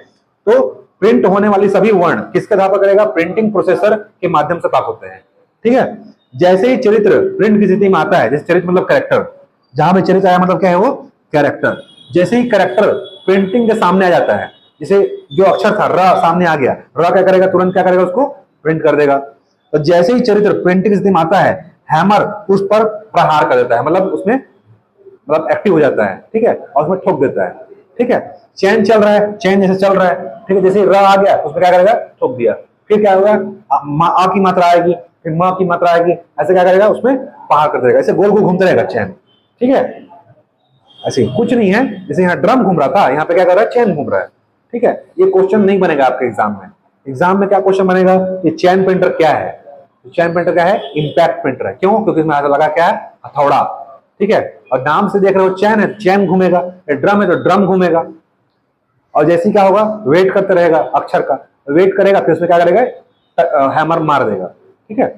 तो प्रिंट होने वाली सभी वर्ण किसके आधार पर करेगा, प्रिंटिंग प्रोसेसर के माध्यम से प्राप्त होते हैं, ठीक है। जैसे ही चरित्र प्रिंट की स्थिति में आता है, जैसे चरित्र मतलब कैरेक्टर, जहां पे चरित्र आया मतलब क्या है, वो कैरेक्टर, जैसे ही कैरेक्टर प्रिंटिंग के सामने आ जाता है, जैसे जो अक्षर था र सामने आ गया, र क्या करेगा, तुरंत क्या करेगा, उसको प्रिंट कर देगा। तो जैसे ही चरित्र प्रिंटिंग की स्थिति में आता है, हैमर उस पर प्रहार कर देता है, मतलब उसमें मतलब एक्टिव हो जाता है, ठीक है, और उसमें ठोक देता है, ठीक है। चैन चल रहा है, चैन जैसे चल रहा है, ठीक है, जैसे र आ गया उसमें क्या करेगा, ठोक दिया, फिर क्या होगा, आ की मात्रा आएगी, फिर म की मात्रा आएगी, ऐसे क्या करेगा, उसमें प्रहार कर देगा, ऐसे गोल गोल घूमते रहेगा चैन, ठीक है। ऐसे कुछ नहीं है, जैसे यहाँ ड्रम घूम रहा था, यहाँ पे क्या कर रहा है, चैन घूम रहा है, ठीक है। ये क्वेश्चन नहीं बनेगा आपके एग्जाम में। एग्जाम में क्या क्वेश्चन बनेगा, ये चैन प्रिंटर क्या है, चैन प्रिंटर क्या है, इंपैक्ट प्रिंटर है, क्यों, क्योंकि इसमें ऐसा लगा क्या है, हथौड़ा, ठीक है, और नाम से देख रहे हो चैन है, चैन घूमेगा, ड्रम है तो ड्रम घूमेगा, और जैसे क्या होगा, वेट करते रहेगा अक्षर का, वेट करेगा, फिर उसमें क्या करेगा, हैमर मार देगा, ठीक है।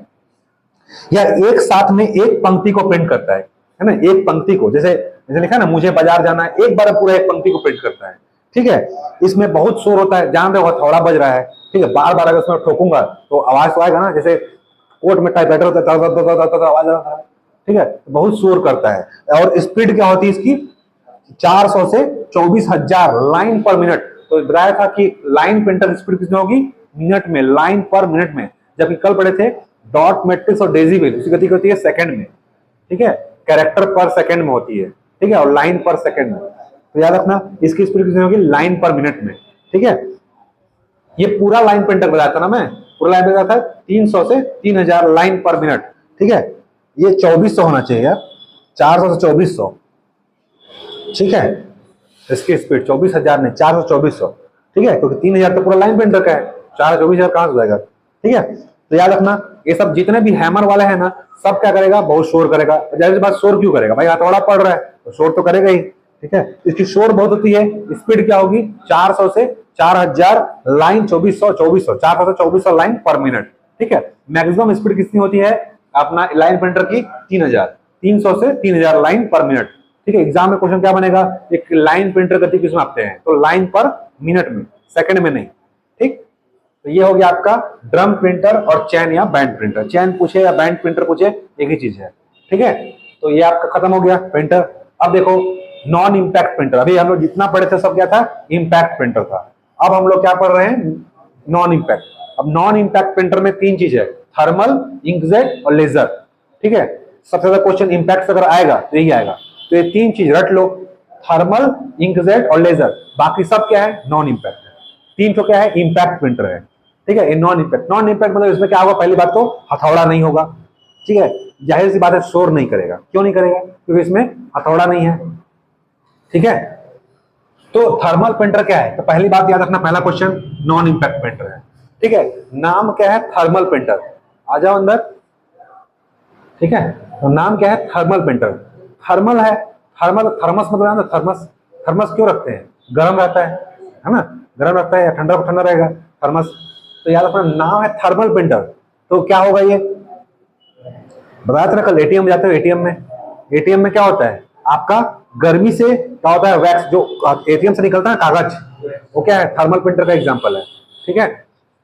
या एक साथ में एक पंक्ति को प्रिंट करता है ना, एक पंक्ति को, जैसे जैसे लिखा ना, मुझे बाजार जाना है, एक बार पूरा एक पंक्ति को प्रिंट करता है, ठीक है। इसमें बहुत शोर होता है, जान रहे हो हथौड़ा बज रहा है, ठीक है, बार बार अगर उसमें ठोकूंगा तो आवाज तो आएगा ना, जैसे कोर्ट में टाइपराइटर होता है, आवाज आता है, ठीक है, बहुत शोर करता है। और स्पीड क्या होती है इसकी, 400 से 24,000 लाइन पर मिनट। तो बताया था कि लाइन प्रिंटर स्पीड कितनी होगी, मिनट में, लाइन पर मिनट में, जबकि कल पढ़े थे डॉट मैट्रिक्स और डेसिबल, उसकी गति होती है सेकंड में, ठीक है, कैरेक्टर पर सेकंड में होती है, ठीक है, और लाइन पर सेकंड में। तो याद रखना इसकी स्पीड कितनी होगी, लाइन पर मिनट में, ठीक है। ये पूरा लाइन प्रिंटर बताया था ना मैं, पूरा लाइन बताया था 300 से 3000 लाइन पर मिनट, ठीक है। ये 2400 होना चाहिए यार, 400 से 2400, ठीक है। इसकी स्पीड 24,000 नहीं, 400 2400, ठीक है, क्योंकि 3000 तो पूरा लाइन प्रिंटर का है, 424,000 कहां से जाएगा, ठीक है। तो याद रखना ये सब जितने भी हैमर वाले हैं ना, सब क्या करेगा, बहुत शोर करेगा। जाहिर सी बात शोर क्यों करेगा भाई, हथौड़ा पड़ रहा है तो शोर तो करेगा ही, ठीक है। इसकी शोर बहुत होती है। स्पीड क्या होगी, 400 से 4000 लाइन 2400 2400, 400 से 2400 लाइन पर मिनट, ठीक है। मैक्सिमम स्पीड कितनी होती है अपना लाइन प्रिंटर की, 3000, 300 से 3000 लाइन पर मिनट, ठीक है। एग्जाम में क्वेश्चन क्या बनेगा, एक लाइन प्रिंटर गति किस में मापते हैं, तो लाइन पर मिनट में, सेकंड में नहीं, ठीक। तो ये हो गया आपका ड्रम प्रिंटर और चैन या बैंड प्रिंटर। चैन पूछे या बैंड प्रिंटर पूछे, एक ही चीज है, ठीक है। तो ये आपका खत्म हो गया प्रिंटर। अब देखो नॉन इंपैक्ट प्रिंटर, अभी हम लोग जितना पढ़े थे सब क्या था, इंपैक्ट प्रिंटर था। अब हम लोग क्या पढ़ रहे हैं, नॉन इंपैक्ट। अब नॉन इंपैक्ट प्रिंटर में तीन चीज है, थर्मल, इंकजेट और लेजर, ठीक है। सबसे ज्यादा क्वेश्चन इंपैक्ट से अगर आएगा तो यही आएगा। तो ये तीन चीज रट लो, थर्मल, इंकजेट और लेजर। बाकी सब क्या है, नॉन इंपैक्ट है। तीन तो क्या है, इंपैक्ट प्रिंटर है, ठीक है। नॉन इंपैक्ट, नॉन इंपैक्ट मतलब इसमें क्या होगा, पहली बात तो हथौड़ा नहीं होगा, ठीक है। जाहिर सी बात है शोर नहीं करेगा, क्यों नहीं करेगा, क्योंकि इसमें हथौड़ा नहीं है, ठीक है। तो थर्मल प्रिंटर क्या है, तो पहली बात याद रखना, पहला क्वेश्चन नॉन इंपैक्ट प्रिंटर है, ठीक है। नाम क्या है, थर्मल प्रिंटर, आ जाओ अंदर, ठीक है। तो नाम क्या है, थर्मल प्रिंटर। थर्मल है, थर्मल, थर्मस मतलब थर्मस, थर्मस क्यों रखते हैं, गर्म रहता है ना, गर्म रहता है या ठंडा ठंडा रहेगा थर्मस। तो याद रखना नाम है थर्मल प्रिंटर। तो क्या होगा, ये बताया था ना कल, एटीएम जाते हो, एटीएम में क्या होता है आपका, गर्मी से क्या होता है, वैक्स जो एटीएम से निकलता है कागज, वो क्या है, थर्मल प्रिंटर का एग्जांपल है, ठीक है।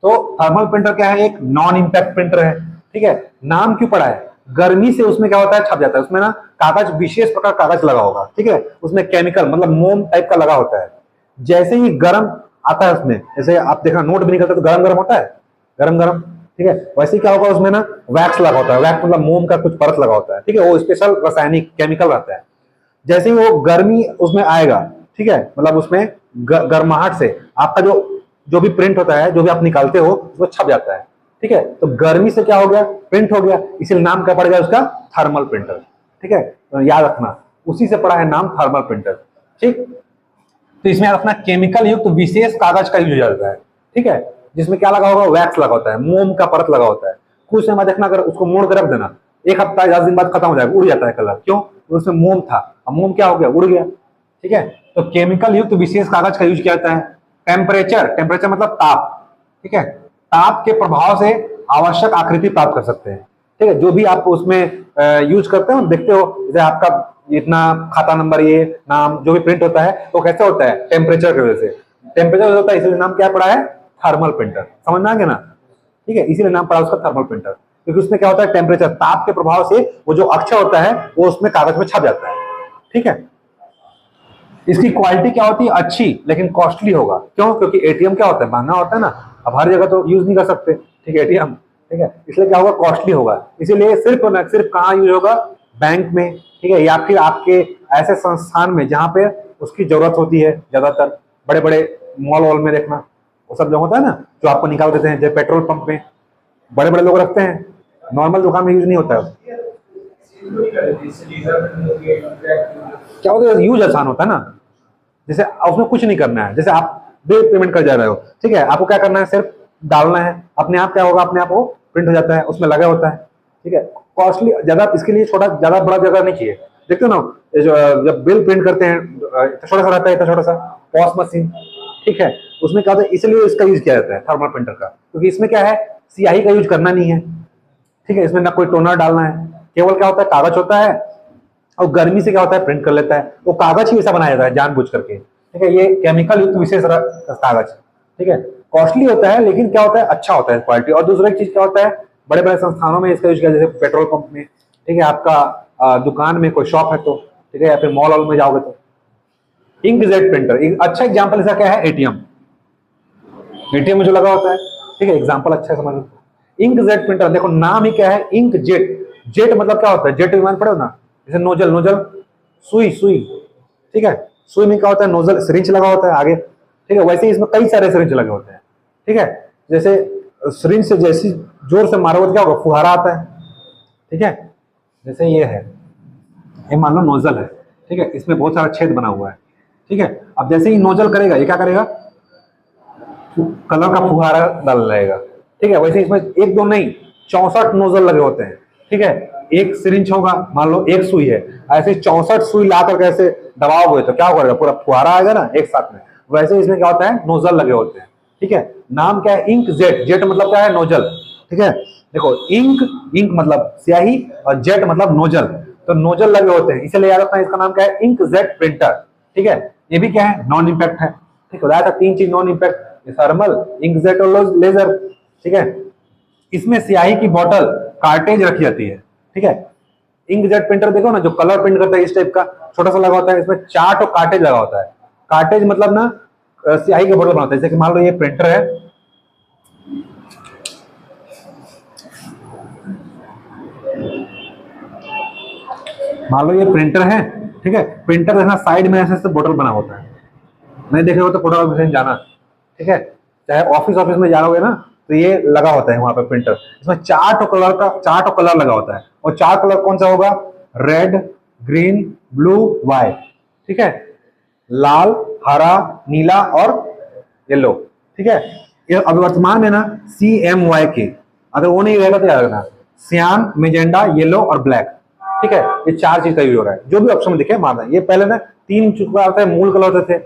तो थर्मल प्रिंटर क्या है, एक नॉन इंपैक्ट प्रिंटर है, ठीक है। नाम क्यों पड़ा है, गर्मी से उसमें क्या होता है, छप जाता है, उसमें ना कागज, विशेष प्रकार कागज लगा होगा, ठीक है। उसमें केमिकल मतलब मोम टाइप का लगा होता है। जैसे ही गर्म आता है उसमें, जैसे आप देखना नोट भी निकलता है तो गरम गरम होता है, गरम गरम, ठीक है। वैसे क्या होगा, उसमें ना वैक्स लगा होता है, वैक्स मतलब मोम का कुछ परत लगा होता है, ठीक है। वो स्पेशल रासायनिक केमिकल रहता है। जैसे ही वो गर्मी उसमें आएगा, ठीक है, मतलब उसमें गर्माहट से आपका जो भी प्रिंट होता है, जो भी आप निकालते हो, वो छप जाता है, ठीक है। तो गर्मी से क्या हो गया, प्रिंट हो गया, इसलिए नाम क्या पड़ गया उसका, थर्मल प्रिंटर, ठीक है। तो याद रखना उसी से पड़ा है नाम थर्मल प्रिंटर, ठीक। तो इसमें अपना केमिकल युक्त विशेष कागज का यूज हो जाता है, ठीक है, जिसमें क्या लगा होगा, वैक्स लगा होता है, मोम का परत लगा होता है। कुछ समय देखना, अगर उसको मोड़ कर रख देना, एक हफ्ता 10 दिन बाद खत्म हो जाएगा, उड़ जाता है कलर, क्यों, उसमें मोम था, अब मोम क्या हो गया, उड़ गया, ठीक है। तो केमिकल युक्त विशेष कागज का यूज किया जाता है। टेम्परेचर, टेम्परेचर मतलब ताप, ठीक है, ताप के प्रभाव से आवश्यक आकृति प्राप्त कर सकते हैं, ठीक है। जो भी आप उसमें यूज करते हो, देखते हो, जैसे आपका इतना खाता नंबर, ये नाम जो भी प्रिंट होता है वो कैसे होता है, टेम्परेचर की वजह से, टेम्परेचर होता है, इसलिए नाम क्या पड़ा है, थर्मल प्रिंटर। समझ में आ गया ना, ठीक है, इसीलिए नाम पड़ा उसका थर्मल प्रिंटर, क्योंकि उसमें क्या होता है, टेम्परेचर, ताप के प्रभाव से वो जो अक्षर होता है वो उसमें कागज में छप जाता है, ठीक है। इसकी क्वालिटी क्या होती है, अच्छी, लेकिन कॉस्टली होगा, क्यों, क्योंकि एटीएम क्या होता है, महंगा होता है ना, अब हर जगह तो यूज नहीं कर सकते, ठीक है, एटीएम, ठीक है, इसलिए क्या होगा, कॉस्टली होगा। इसीलिए सिर्फ कहाँ यूज होगा, बैंक में, ठीक है, या फिर आपके ऐसे संस्थान में जहां पे उसकी जरूरत होती है ज्यादातर, बड़े बड़े मॉल वॉल में देखना, वो सब जो होता है ना, जो आपको निकाल देते हैं, जैसे पेट्रोल पंप में बड़े बड़े लोग रखते हैं, नॉर्मल दुकान में यूज नहीं होता है। क्या होता है, यूज आसान होता है ना, जैसे उसमें कुछ नहीं करना है, जैसे आप बिल पेमेंट कर जा रहे हो, ठीक है, आपको क्या करना है, सिर्फ डालना है, अपने आप क्या होगा, अपने आप वो प्रिंट हो जाता है, उसमें लगा होता है, ठीक है। कॉस्टली ज्यादा, इसके लिए छोटा, ज्यादा बड़ा जगह नहीं चाहिए। देखते हो ना, जब बिल प्रिंट करते हैं, छोटा सा रहता है, इतना छोटा सा पॉस मशीन, ठीक है, उसमें क्या होता है, इसलिए इसका यूज किया जाता है थर्मल प्रिंटर का, क्योंकि इसमें क्या है, स्याही का यूज करना नहीं है, ठीक है, इसमें ना कोई टोनर डालना है, केवल क्या होता है, कागज होता है, और गर्मी से क्या होता है, प्रिंट कर लेता है, वो कागज ही ऐसा बनाया जाता है जानबूझ करके, ठीक है। ये केमिकल युक्त विशेष कागज, ठीक है, कॉस्टली होता है, लेकिन क्या होता है, अच्छा होता है क्वालिटी। और दूसरा चीज क्या होता है, बड़े बड़े संस्थानों में इसका यूज किया, जैसे पेट्रोल पंप में, ठीक है, आपका दुकान में कोई शॉप है तो, ठीक है, या फिर मॉल वॉल में जाओगे तो। इंकजेट प्रिंटर, अच्छा एग्जाम्पल इसका क्या है, एटीएम, एटीएम में जो लगा होता है, ठीक है, एग्जाम्पल अच्छा है, समझ लो। इंकजेट प्रिंटर, देखो नाम ही क्या है, इंक जेट, जेट मतलब क्या होता है, जेट विमान पढ़े हो ना, जैसे नोजल, नोजल, सुई, सुई, ठीक है, सुई में क्या होता है, नोजल, सिरिंज लगा होता है आगे, ठीक है, वैसे ही इसमें कई सारे सिरिंज लगे होते हैं, ठीक है। जैसे सिरिंज से जैसी जोर से मारोगे तो क्या होगा, फुहारा आता है। ठीक है, जैसे ये है, ये मान लो नोजल है, ठीक है, इसमें बहुत सारा छेद बना हुआ है। ठीक है, अब जैसे ही नोजल करेगा ये क्या करेगा, कलर का फुहारा डाल रहेगा। ठीक है, वैसे इसमें एक दो नहीं 64 नोजल लगे होते हैं। ठीक है, एक सिरिंज होगा, मान लो एक सुई है, ऐसे 64 सुई ला करके ऐसे दबाओगे तो क्या करेगा, पूरा फुहारा आएगा ना एक साथ में। वैसे इसमें क्या होता है, नोजल लगे होते हैं। ठीक है, नाम क्या है, इंक जेट। जेट मतलब क्या है, नोजल। ठीक है, देखो इंक, इंक मतलब स्याही और जेट मतलब नोजल, तो नोजल लगे होते हैं, इसीलिए याद रखना इसका नाम क्या है, इंक जेट प्रिंटर। ठीक है, ये भी क्या है, नॉन इम्पैक्ट है। ठीक है, था 3 चीज नॉन इम्पैक्ट, थर्मल, इंकजेट और लेजर। ठीक है, इसमें स्याही की बोतल कार्टेज रखी जाती है। ठीक है, इंकजेट प्रिंटर देखो ना, जो कलर प्रिंट करता है इस टाइप का छोटा सा लगा होता है, इसमें 4 तो कार्टेज लगा होता है। कार्टेज मतलब ना स्याही की बोतल बनाता है। जैसे कि मान लो ये प्रिंटर है, मान लो ये प्रिंटर है। ठीक है, प्रिंटर देखना साइड में ऐसे बोतल बना होता है, नहीं देखे हो तो फोटो ऑफिस जाना। ठीक है, चाहे ऑफिस में जाओगे ना तो ये लगा होता है वहां पे प्रिंटर। इसमें 4 तो कलर लगा होता है, और 4 कलर कौन सा होगा, रेड, ग्रीन, ब्लू, व्हाइट। ठीक है, लाल, हरा, नीला और येलो। ठीक है, ये अभी वर्तमान में ना CMYK, अगर वो नहीं रहेगा तो याद रखना, सियान, मेजेंडा, येलो और ब्लैक। ठीक है, ये 4 चीज का यूज हो रहा है, जो भी ऑप्शन में दिखे मारना। ये पहले ना 3 चुका होता है, मूल कलर होते थे,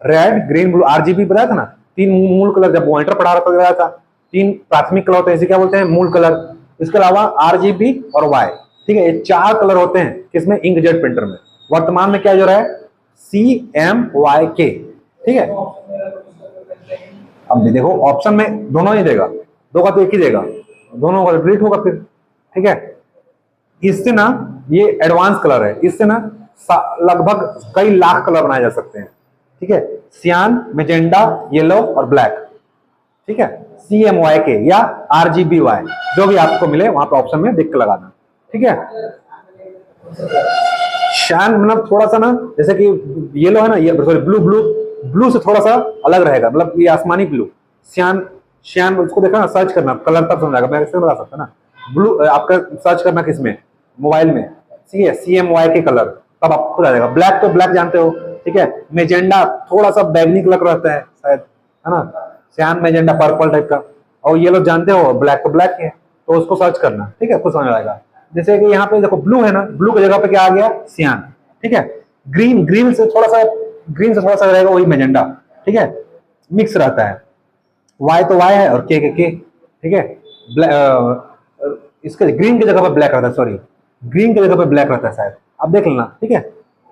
रेड, ग्रीन, ब्लू, RGB बताया था ना, 3 मूल कलर जब मॉनिटर पढ़ा रहा था, 3 प्राथमिक कलर होते हैं, इसे क्या बोलते हैं, मूल कलर। इसके अलावा RGB और Y। ठीक है, ये 4 कलर होते हैं किसमें, इंकजेट प्रिंटर में। वर्तमान में क्या जो रहा है, CMYK। ठीक है, अब देखो ऑप्शन में दोनों ही देगा, दो का तो एक ही देगा, दोनों का डिलीट होगा फिर। ठीक है, इससे ना ये एडवांस कलर है, इससे ना लगभग कई लाख कलर बनाए जा सकते हैं। ठीक है, सियान, मेजेंडा, येलो और ब्लैक। ठीक है, CMYK या RGBY, जो भी आपको मिले वहां पे ऑप्शन में देख के लगाना। ठीक है, शान मतलब थोड़ा सा ना, जैसे कि येलो है ना, ये सॉरी ब्लू, ब्लू से थोड़ा सा अलग रहेगा, मतलब ये आसमानी ब्लू। श्यान, श्यान उसको देखा ना, सर्च करना, कलर तब समझ आएगा, मैं इससे बता सकता ना। ब्लू आपका सर्च करना किसमें, मोबाइल में, ठीक है, CMYK कलर, तब आपको खुद आ जाएगा। ब्लैक तो ब्लैक जानते हो। ठीक है, मेजेंडा थोड़ा सा बैगनी कलर रहता है शायद, है ना, श्यान मेजेंडा पर्पल टाइप का। और ये लोग जानते हो ब्लैक तो ब्लैक है, तो उसको सर्च करना। ठीक है, खुद समझ आएगा। जैसे कि यहाँ पे देखो ब्लू है ना, ब्लू की जगह पे क्या आ गया, सियान। ठीक है, ग्रीन, ग्रीन से थोड़ा सा रहेगा वही मेजेंडा। ठीक है, मिक्स रहता है। वाई तो वाई है और के। ठीक है, इसके ग्रीन की जगह पर ब्लैक रहता है, सॉरी ग्रीन की जगह पर ब्लैक रहता है शायद, अब देख लेना। ठीक है,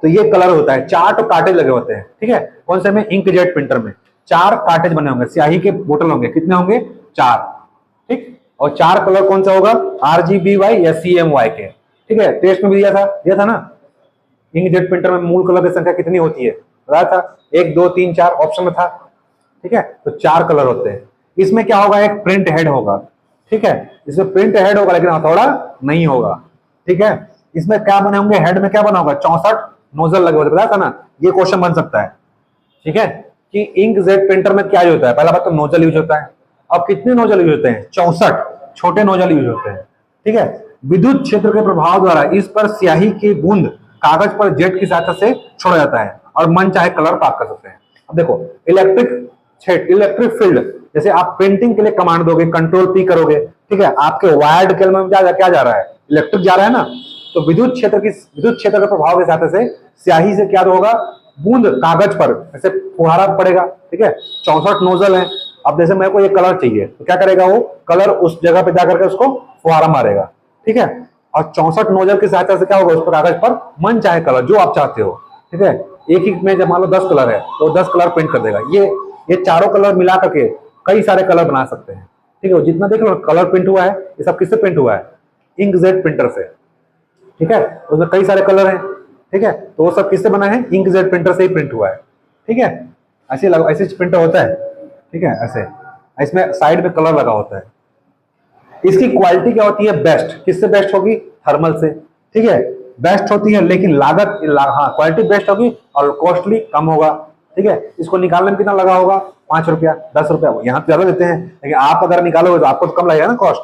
तो ये कलर होता है। 4 तो कार्टेज लगे होते हैं। ठीक है, कौन से में, इंकजेट प्रिंटर में 4 कार्टेज बने होंगे, स्याही के बोतल होंगे, कितने होंगे, 4। ठीक, और 4 कलर कौन सा होगा, RGBY या CMYK। ठीक है, टेस्ट में भी दिया था ना, इंकजेट प्रिंटर में मूल कलर की संख्या कितनी होती है, बताया था, 1 2 3 4 ऑप्शन में था। ठीक है, तो 4 कलर होते हैं। इसमें क्या होगा, एक प्रिंट हेड होगा। ठीक है, इसमें प्रिंट हेड होगा लेकिन हथौड़ा नहीं होगा। ठीक है, इसमें क्या बने होंगे, हेड में क्या बना होगा, 64 नोजल लगे होते, बताया था ना, ये क्वेश्चन बन सकता है। ठीक है, कि इंकजेट प्रिंटर में क्या यूज होता है, पहला बात तो नोजल यूज होता है। अब कितने नोजल यूज होते हैं, 64 छोटे नोजल यूज होते हैं। ठीक है, विद्युत क्षेत्र के प्रभाव द्वारा इस पर स्याही की बूंद कागज पर जेट की सहायता से छोड़ा जाता है और मन चाहे कलर प्राप्त कर सकते हैं। अब देखो इलेक्ट्रिक फील्ड, जैसे आप प्रिंटिंग के लिए कमांड दोगे, कंट्रोल P करोगे। ठीक है, आपके वायर्ड केबल में क्या जा रहा है, इलेक्ट्रिक जा रहा है ना, तो विद्युत क्षेत्र के प्रभाव के साथ से स्याही से क्या होगा, बूंद कागज पर ऐसे फुहारा पड़ेगा। ठीक है, 64 नोजल है। अब जैसे मेरे को ये कलर चाहिए तो क्या करेगा, वो कलर उस जगह पे जाकर के उसको फुहारा मारेगा। ठीक है, और 64 नोजल की सहायता से क्या होगा, उस पर कागज पर मन चाहे कलर जो आप चाहते हो। ठीक है, एक ही में जब मान लो 10 कलर है तो 10 कलर प्रिंट कर देगा। ये चारों कलर मिला करके कई सारे कलर बना सकते हैं। ठीक है, जितना देख लो कलर प्रिंट हुआ है, ये सब किससे प्रिंट हुआ है, इंकजेट प्रिंटर से। ठीक है, उसमें कई सारे कलर हैं। ठीक है, तो वो सब किससे बना है, इंकजेट प्रिंटर से ही प्रिंट हुआ है। ठीक है, ऐसे प्रिंटर होता है। ठीक है, ऐसे इसमें साइड में कलर लगा होता है। इसकी क्वालिटी क्या होती है, बेस्ट, किससे बेस्ट होगी, थर्मल से। ठीक है, बेस्ट होती है लेकिन हाँ क्वालिटी बेस्ट होगी और कॉस्टली कम होगा। ठीक है, इसको निकालने में कितना लगा होगा, 5 रुपया 10 रुपया, यहाँ तो ज्यादा देते हैं, लेकिन आप अगर निकालोगे तो आपको तो कम लगेगा ना कॉस्ट।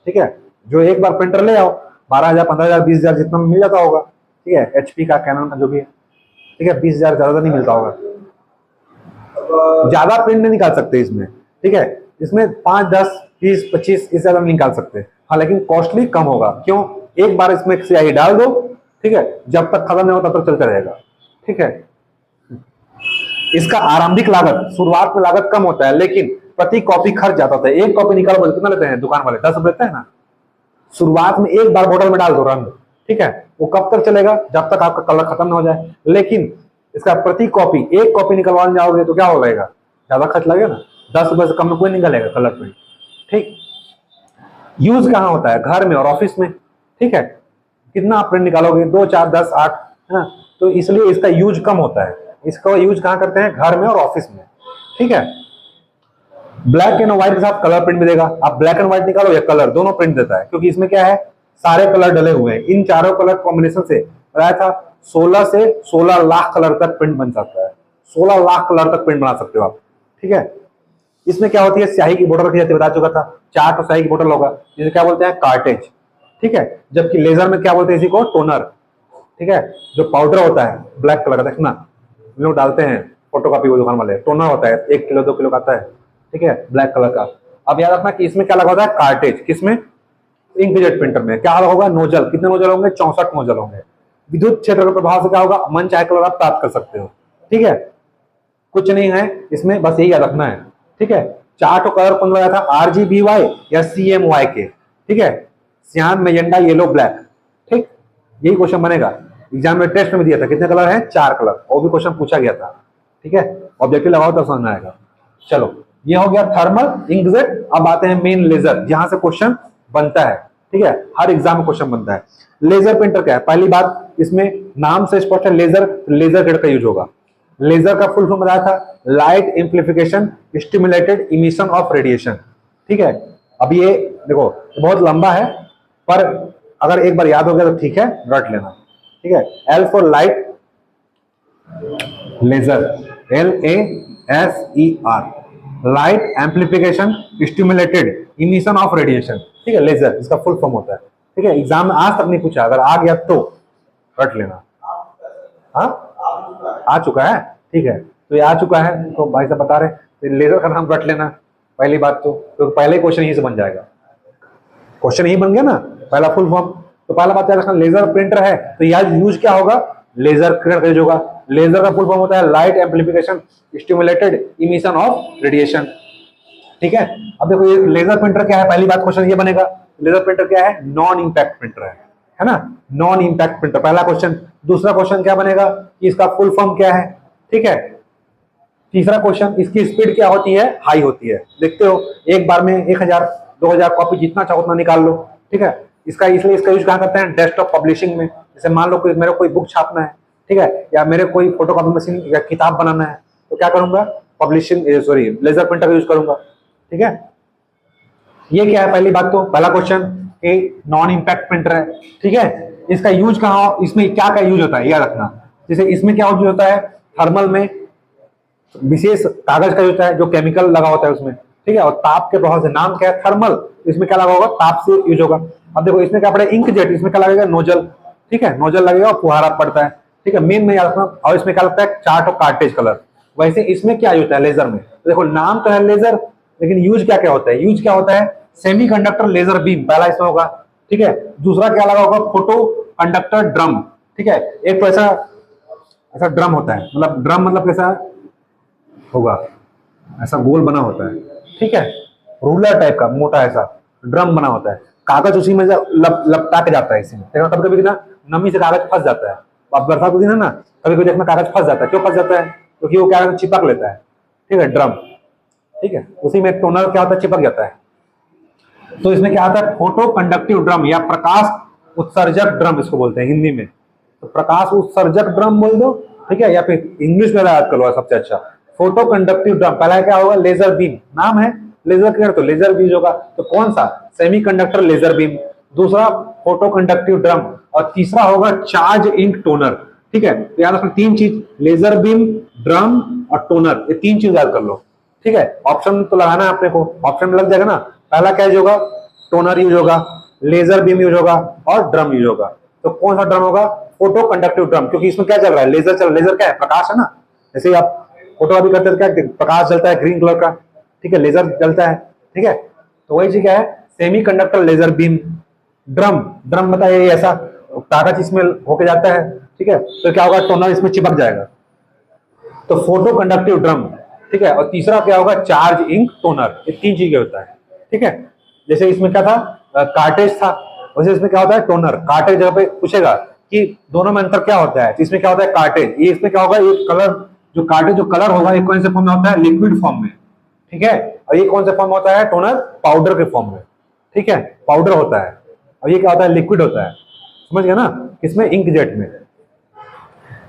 ठीक है, जो एक बार प्रिंटर ले आओ 12,000 15,000 20,000 जितना में मिल जाता होगा। ठीक है, HP का कैनन का जो भी है। ठीक है, 20,000 ज्यादा नहीं मिलता होगा, ज्यादा प्रिंट नहीं निकाल सकते इसमें। ठीक है, इसमें 5 10 20 25 इससे ज्यादा नहीं निकाल सकते। हाँ, लेकिन कॉस्टली कम होगा। क्यों? एक बार इसमें स्याही डाल दो, ठीक है, जब तक खत्म नहीं होता तब तक चलता रहेगा। ठीक है, इसका आरंभिक लागत, शुरुआत में लागत कम होता है, लेकिन प्रति कॉपी खर्च ज्यादा होता है। एक कॉपी निकालो कितना लेते हैं दुकान वाले? 10 रुपए लेते हैं ना। शुरुआत में एक बार बोतल में डाल दो रंग, ठीक है, वो कब तक चलेगा? जब तक आपका कलर खत्म ना हो जाए। लेकिन इसका प्रति कॉपी, एक कॉपी निकलवाने जाओगे तो क्या हो जाएगा? ज्यादा खर्च लगेगा ना। 10 रुपए से कम में कोई निकलेगा कलर प्रिंट। ठीक, यूज कहाँ होता है? घर में और ऑफिस में। ठीक है, कितना आप प्रिंट निकालोगे? 2 4 10 8, है ना, तो इसलिए इसका यूज कम होता है। इसका यूज कहाँ करते हैं? घर में और ऑफिस में। ठीक है, ब्लैक एंड व्हाइट के साथ कलर प्रिंट भी देगा। आप ब्लैक एंड व्हाइट निकालो या कलर, दोनों प्रिंट देता है, क्योंकि इसमें क्या है, सारे कलर डले हुए हैं। इन चारों कलर कॉम्बिनेशन से बताया था 16 से 16 लाख कलर तक प्रिंट बन सकता है। 16 लाख कलर तक प्रिंट बना सकते हो आप। ठीक है, इसमें क्या होती है? स्याही की बोतल रखी जाती है, बता चुका था। चार्ट और स्याही की बोतल होगा, जिसे क्या बोलते हैं? कार्टेज। ठीक है, जबकि लेजर में क्या बोलते हैं? इसी को टोनर। ठीक है, जो पाउडर होता है ब्लैक कलर का, देखना लोग डालते हैं फोटोकॉपी वो दुकान वाले, टोनर होता है 1 किलो 2 किलो का आता है। ठीक है, ब्लैक कलर का। अब याद रखना कि इसमें क्या लगा होता है? कार्टेज। किसमें? इंकजेट प्रिंटर में। क्या होगा? नोजल। कितने नोजल होंगे? 64 नोजल होंगे। विद्युत क्षेत्र के प्रभाव से क्या होगा? मन चाहे कलर आप प्राप्त कर सकते हो। ठीक है, कुछ नहीं है इसमें, बस यही याद रखना है। ठीक है, चार्ट और कलर कौन लगाया था? RGBY या CMYK। ठीक है, सियान मैजेंटा येलो ब्लैक। ठीक, यही क्वेश्चन बनेगा। एग्जाम में टेस्ट में दिया था कितने कलर हैं? 4 कलर, वो भी क्वेश्चन पूछा गया था। ठीक है, ऑब्जेक्टिव लगाओ तो समझ में आएगा। चलो, ये हो गया थर्मल इंकजेट। अब आते हैं मेन लेजर, जहां से क्वेश्चन बनता है। ठीक है, हर एग्जाम में क्वेश्चन बनता है। लेजर प्रिंटर क्या है? पहली बात, इसमें नाम से स्पष्ट है लेजर, लेजर ग्रेड का यूज होगा। लेजर का फुल फॉर्म बताया था, light amplification stimulated emission of radiation. ठीक है, अब ये देखो बहुत लंबा है, पर अगर एक बार याद हो गया तो ठीक है, रट लेना। ठीक है, L for light, laser LASER, light amplification stimulated emission of radiation. ठीक है, लेजर इसका फुल फॉर्म होता है। ठीक है, एग्जाम में आज तक नहीं पूछा, अगर आ गया तो रट लेना। हाँ, आ चुका है। ठीक है, तो ये आ चुका है तो भाई साहब बता रहे, तो लेजर का नाम रट लेना पहली बात तो पहले क्वेश्चन यही से बन जाएगा। क्वेश्चन यही बन गया ना, पहला फुल फॉर्म। तो पहला बात याद रखना, लेजर प्रिंटर है तो यार यूज क्या होगा? लेजर प्रिंटर का यूज होगा। लेजर का फुल फॉर्म होता है light amplification stimulated emission of radiation. ठीक है, अब देखो ये लेजर प्रिंटर क्या है? पहली बात क्वेश्चन ये बनेगा, लेजर प्रिंटर क्या है? नॉन इंपैक्ट प्रिंटर है ना, नॉन इंपैक्ट प्रिंटर, पहला क्वेश्चन। दूसरा क्वेश्चन क्या बनेगा कि इसका फुल फॉर्म क्या है? ठीक है, तीसरा क्वेश्चन, इसकी स्पीड क्या होती है? हाई होती है। देखते हो एक बार में 1000 2000 कॉपी जितना चाहो उतना निकाल लो। ठीक है, इसका इसलिए इसका यूज कहाँ करते हैं? डेस्कटॉप पब्लिशिंग में। जैसे मान लो मेरे कोई बुक छापना है, ठीक है, या मेरे कोई फोटोकॉपी मशीन या किताब बनाना है, तो क्या करूंगा? पब्लिशिंग सॉरी लेजर प्रिंटर का यूज करूंगा। ठीक है, ये क्या है? पहली बात तो पहला क्वेश्चन कि नॉन इंपैक्ट प्रिंटर है। ठीक है, इसका यूज कहाँ हो? इसमें क्या क्या यूज होता है याद रखना। जैसे इसमें क्या यूज होता है? थर्मल में विशेष कागज का होता है जो केमिकल लगा होता है उसमें। ठीक है, और ताप के प्रभाव से, नाम क्या है? थर्मल, इसमें क्या लगा होगा? ताप से यूज होगा। अब देखो इसमें क्या पड़े? इंकजेट, इसमें क्या लगेगा? नोजल। ठीक है, नोजल लगेगा और फुहारा पड़ता है। ठीक है, मेन में याद रखना। और इसमें क्या लगता है? चार्ट और कार्टेज कलर। वैसे इसमें क्या होता है लेजर में? तो देखो नाम तो है लेजर, लेकिन यूज क्या क्या होता है? यूज क्या होता है? सेमीकंडक्टर लेजर बीम, पहला इसमें होगा। ठीक है, दूसरा क्या लगा होगा? Photo conductor drum. ठीक है, एक तो ऐसा ड्रम होता है, मतलब ड्रम मतलब कैसा होगा? ऐसा गोल बना होता है। ठीक है, रूलर टाइप का मोटा ऐसा ड्रम बना होता है, कागज उसी में लपटा के जाता है। इसी में कभी कभी ना नमी से कागज फंस जाता है। अब बरसात के दिन है ना, कभी कभी देखना कागज फंस जाता है। क्यों फंस जाता है? क्योंकि वो क्या चिपक लेता है। ठीक है, ड्रम। ठीक है, उसी में टोनर क्या होता है? चिपक जाता है। तो इसमें क्या आता है? फोटो कंडक्टिव ड्रम या प्रकाश उत्सर्जक ड्रम इसको बोलते हैं हिंदी में। तो प्रकाश उत्सर्जक ड्रम बोल दो। ठीक है, या फिर इंग्लिश में याद करो सबसे अच्छा, फोटो कंडक्टिव ड्रम। पहला क्या होगा? लेजर बीम, नाम है लेजर क्लियर तो लेजर बीम होगा। तो कौन सा? Semiconductor laser beam. दूसरा फोटो कंडक्टिव ड्रम, और तीसरा होगा चार्ज इंक टोनर। ठीक है, तो याद रखना 3 चीज, लेजर बीम, ड्रम और टोनर, ये 3 चीज याद कर लो। ठीक है, ऑप्शन तो लगाना है अपने को, ऑप्शन में लग जाएगा ना। पहला क्या यूज होगा, टोनर यूज होगा, लेजर बीम यूज होगा और ड्रम यूज होगा। तो कौन सा ड्रम होगा, फोटो कंडक्टिव ड्रम, क्योंकि इसमें क्या चल रहा है, लेजर चल, लेजर क्या है, प्रकाश है ना। जैसे ही आप फोटो अभी करते हैं क्या प्रकाश जलता है ग्रीन कलर का, ठीक है, लेजर जलता है, ठीक है। तो वही चीज क्या है, semiconductor laser beam. Drum, drum बताइए ऐसा कागज इसमें होके जाता है, ठीक है, तो क्या होगा, टोनर इसमें चिपक जाएगा। तो फोटो कंडक्टिव ड्रम, ठीक है। और तीसरा क्या होगा, चार्ज इंक टोनर। ये तीन चीजें होता है, ठीक है। जैसे इसमें क्या था, कार्टेज था, वैसे इसमें क्या होता है, टोनर। कार्टेज जगह पे पूछेगा कि दोनों में अंतर क्या होता है, तो इसमें क्या होता है, कार्टेज, ये इसमें क्या होगा, ये कलर जो कार्टेज जो कलर होगा, ये कौन से फॉर्म में होता है, लिक्विड फॉर्म में, ठीक है। और ये कौन से फॉर्म में होता है, टोनर पाउडर के फॉर्म में, ठीक है, पाउडर होता है। और ये क्या होता है, लिक्विड होता है, समझ गया ना, किसमें, इंक जेट में।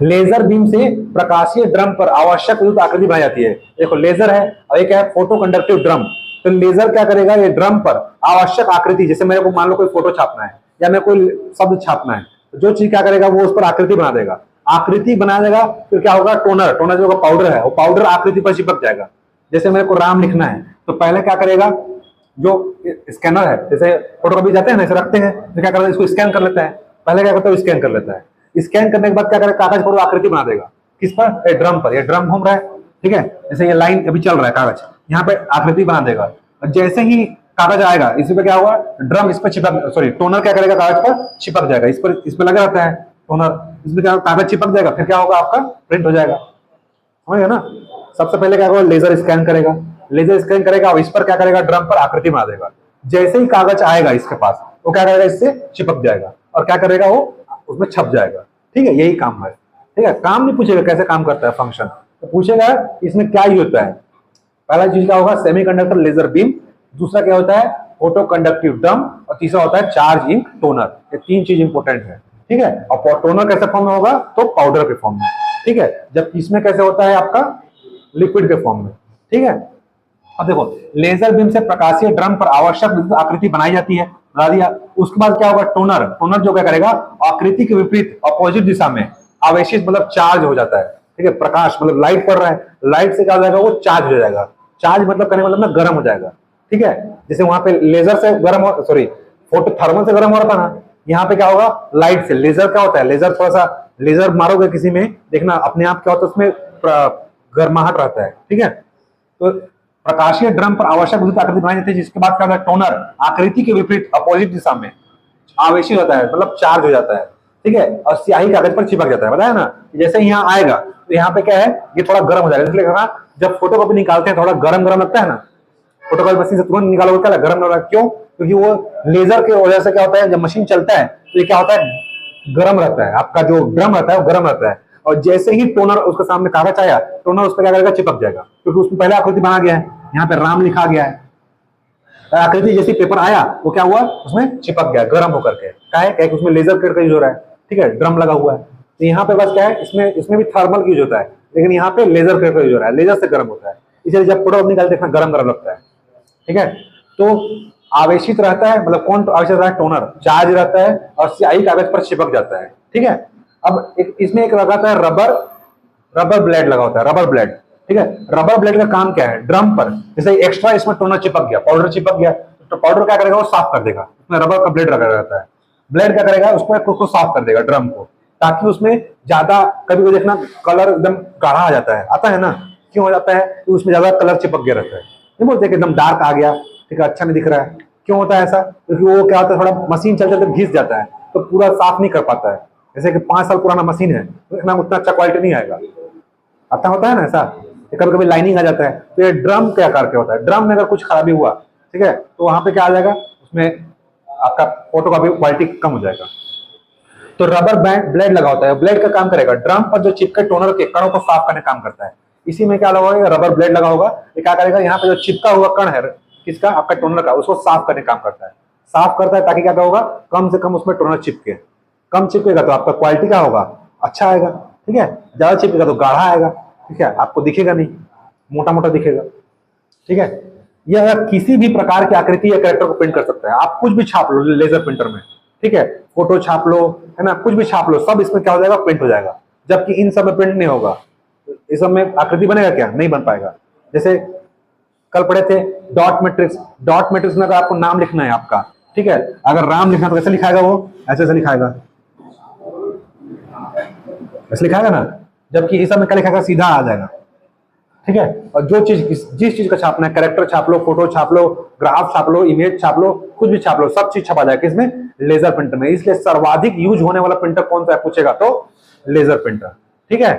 लेजर बीम से प्रकाशीय ड्रम पर आवश्यक विद्युत आकृति बनाई जाती है। देखो लेजर है और ये क्या है, फोटो कंडक्टिव ड्रम। तो लेजर क्या करेगा, ये ड्रम पर आवश्यक आकृति, जैसे मेरे को मान लो कोई फोटो छापना है या मेरे कोई शब्द छापना है, तो जो चीज क्या करेगा, वो उस पर आकृति बना देगा। आकृति बना देगा फिर क्या होगा, टोनर, टोनर जो पाउडर है वो पाउडर आकृति पर चिपक जाएगा। जैसे मेरे को राम लिखना है तो पहले क्या करेगा, जो स्कैनर है, जैसे फोटो कभी जाते हैं ना, ऐसे रखते हैं, तो क्या करता है, इसको स्कैन कर लेता है, पहले क्या करता है, स्कैन कर लेता है। स्कैन करने के बाद क्या करेगा, कागज पर आकृति बना देगा, किस पर, ड्रम पर। ये ड्रम घूम रहा है, ठीक है, जैसे ये लाइन अभी चल रहा है कागज, यहाँ पे आकृति बना देगा। और जैसे ही कागज आएगा, इस पे क्या हुआ, ड्रम इस पर चिपक, सॉरी टोनर क्या करेगा, कागज पर चिपक जाएगा, इस पर लगा रहता है टोनर, इसमें क्या कागज चिपक जाएगा, फिर क्या होगा, आपका प्रिंट हो जाएगा, समझ गया ना। सबसे पहले क्या होगा, लेजर स्कैन करेगा, लेजर स्कैन करेगा और इस पर क्या करेगा, ड्रम पर आकृति बना देगा। जैसे ही कागज आएगा इसके पास, वो क्या करेगा, इससे चिपक जाएगा और क्या करेगा, वो उसमें छप जाएगा, ठीक है, यही काम है, ठीक है। काम नहीं पूछेगा कैसे काम करता है फंक्शन, तो पूछेगा इसमें क्या यूज होता है। पहला चीज क्या होगा, सेमीकंडक्टर लेजर बीम, दूसरा क्या होता है, फोटो कंडक्टिव ड्रम, और तीसरा होता है चार्ज इंक टोनर। ये तीन चीज इंपॉर्टेंट है, ठीक है। और टोनर कैसे फॉर्म में होगा, तो पाउडर के फॉर्म में, ठीक है। जब इसमें कैसे होता है, आपका लिक्विड के फॉर्म में, ठीक है। अब देखो, लेजर बीम से प्रकाशीय ड्रम पर आवश्यक विद्युत आकृति बनाई जाती है, बता दिया। उसके बाद क्या होगा, टोनर, टोनर जो क्या करेगा, आकृति के विपरीत अपोजिट दिशा में आवेशित मतलब चार्ज हो जाता है, ठीक है। प्रकाश मतलब लाइट पड़ रहा है, लाइट से क्या हो जाएगा, वो चार्ज हो जाएगा। चार्ज मतलब करने मतलब ना गर्म हो जाएगा, ठीक है। जैसे वहां पे लेजर से गर्म हो, सॉरी फोटो थर्मल से गर्म हो रहा था ना, यहाँ पे क्या होगा, लाइट से। लेजर क्या होता है, लेजर थोड़ा सा, लेजर मारोगे किसी में, देखना अपने आप क्या होता है, उसमें गर्माहट रहता है, ठीक है। तो प्रकाशीय ड्रम पर आवश्यक विद्युत आकृति बनाई जाती है, जिसके बाद क्या होता है, टोनर आकृति के विपरीत अपोजिट दिशा में आवेशित होता है, मतलब चार्ज हो जाता है, ठीक है। और स्याही कागज पर चिपक जाता है, बताया ना। जैसे ही यहाँ आएगा तो यहाँ पे क्या है, ये थोड़ा गर्म हो जाएगा, इसलिए कहा जब फोटो कॉपी निकालते हैं थोड़ा गरम गरम लगता है ना, फोटो कॉपी मशीन से तुरंत निकालोगे क्या गरम गरम, क्यों, क्योंकि वो लेजर की वजह से क्या होता है, जब मशीन चलता है तो ये क्या होता है, गर्म रहता है, आपका जो ड्रम रहता है वो गर्म रहता है। और जैसे ही टोनर उसके सामने कागज आया, टोनर उस पर क्या करेगा, चिपक जाएगा, क्योंकि उसमें पहले आकृति बना गया है, यहाँ पे राम लिखा गया है। आकृति जैसे पेपर आया वो क्या हुआ, उसमें चिपक गया गर्म होकर के, क्या है, उसमें लेजर कट का यूज हो रहा है, ठीक है, ड्रम लगा हुआ है। तो यहाँ पे बस क्या है, इसमें भी थर्मल यूज होता है, लेकिन यहाँ पे लेजर कट का यूज हो रहा है, लेजर से गर्म होता है, इसलिए जब फोटो निकाल देखना गरम गरम लगता है, ठीक है। तो आवेशित रहता है, मतलब कौन आवेशित रहता है, टोनर चार्ज रहता है और स्याही कागज पर चिपक जाता है, ठीक है। अब इसमें एक लगाता है रबर ब्लेड लगा होता है, रबर ब्लेड, ठीक है। रबर ब्लेड का काम क्या है, ड्रम पर जैसे एक्स्ट्रा इसमें टोनर चिपक गया, पाउडर चिपक गया, तो पाउडर क्या करेगा, वो साफ कर देगा। उसमें रबर का ब्लेड लगा रहता है, ब्लेड क्या करेगा, उसको साफ कर देगा ड्रम को, ताकि उसमें ज्यादा, कभी कभी देखना कलर एकदम गाढ़ा आ जाता है, आता है ना, क्यों हो जाता है, तो उसमें ज्यादा कलर चिपक गया रहता है, नहीं बोलते कि एकदम डार्क आ गया, ठीक है, अच्छा नहीं दिख रहा है, क्यों होता है ऐसा, क्योंकि वो क्या होता है, थोड़ा मशीन चलते चलते घिस जाता है, तो पूरा साफ नहीं कर पाता है। जैसे कि 5 साल पुराना मशीन है तो इतना उतना अच्छा क्वालिटी नहीं आएगा, आता होता है ना ऐसा, कभी कभी लाइनिंग आ जाता है। तो ये ड्रम के आकार के होता है, ड्रम में अगर कुछ खराबी हुआ, ठीक है, तो वहां पे क्या आ जाएगा, उसमें आपका फोटो का भी क्वालिटी कम हो जाएगा। तो रबर ब्लेड लगा होता है, ब्लेड का काम करेगा, ड्रम पर जो चिपके टोनर के कणों को साफ करने का काम करता है। इसी में क्या लगा होगा, रबर ब्लेड लगा होगा, ये क्या करेगा, यहाँ पे जो चिपका हुआ कण है किसका, आपका टोनर का, उसको साफ करने का काम करता है, साफ करता है, ताकि क्या होगा, कम से कम उसमें टोनर चिपके, कम चिपकेगा तो आपका क्वालिटी क्या होगा, अच्छा आएगा, ठीक है। ज्यादा चिपकेगा तो गाढ़ा आएगा, ठीक है, आपको दिखेगा नहीं, मोटा मोटा दिखेगा, ठीक है। यह किसी भी प्रकार की आकृति या कैरेक्टर को प्रिंट कर सकता है, आप कुछ भी छाप लो लेजर प्रिंटर में, ठीक है, फोटो छाप लो, है ना, कुछ भी छाप लो, सब इसमें क्या हो जाएगा, प्रिंट हो जाएगा। जबकि इन सब में प्रिंट नहीं होगा, इस सब में आकृति बनेगा क्या, नहीं बन पाएगा। जैसे कल पढ़े थे डॉट मैट्रिक्स। डॉट मैट्रिक्स में अगर आपको नाम लिखना है आपका, ठीक है, अगर राम लिखना तो कैसे लिखाएगा, वो ऐसे लिखाएगा, ऐसे लिखाएगा ना, जबकि इस सब में क्या लिखाएगा, सीधा आ जाएगा, ठीक है। और जो चीज जिस चीज का छापना है, कैरेक्टर छाप लो, फोटो छाप लो, ग्राफ छाप लो, इमेज छाप लो, कुछ भी छाप लो, सब चीज छपा जाएगा किसमें, लेजर प्रिंटर में। इसलिए सर्वाधिक यूज होने वाला प्रिंटर कौन सा है पूछेगा तो लेजर प्रिंटर, ठीक है।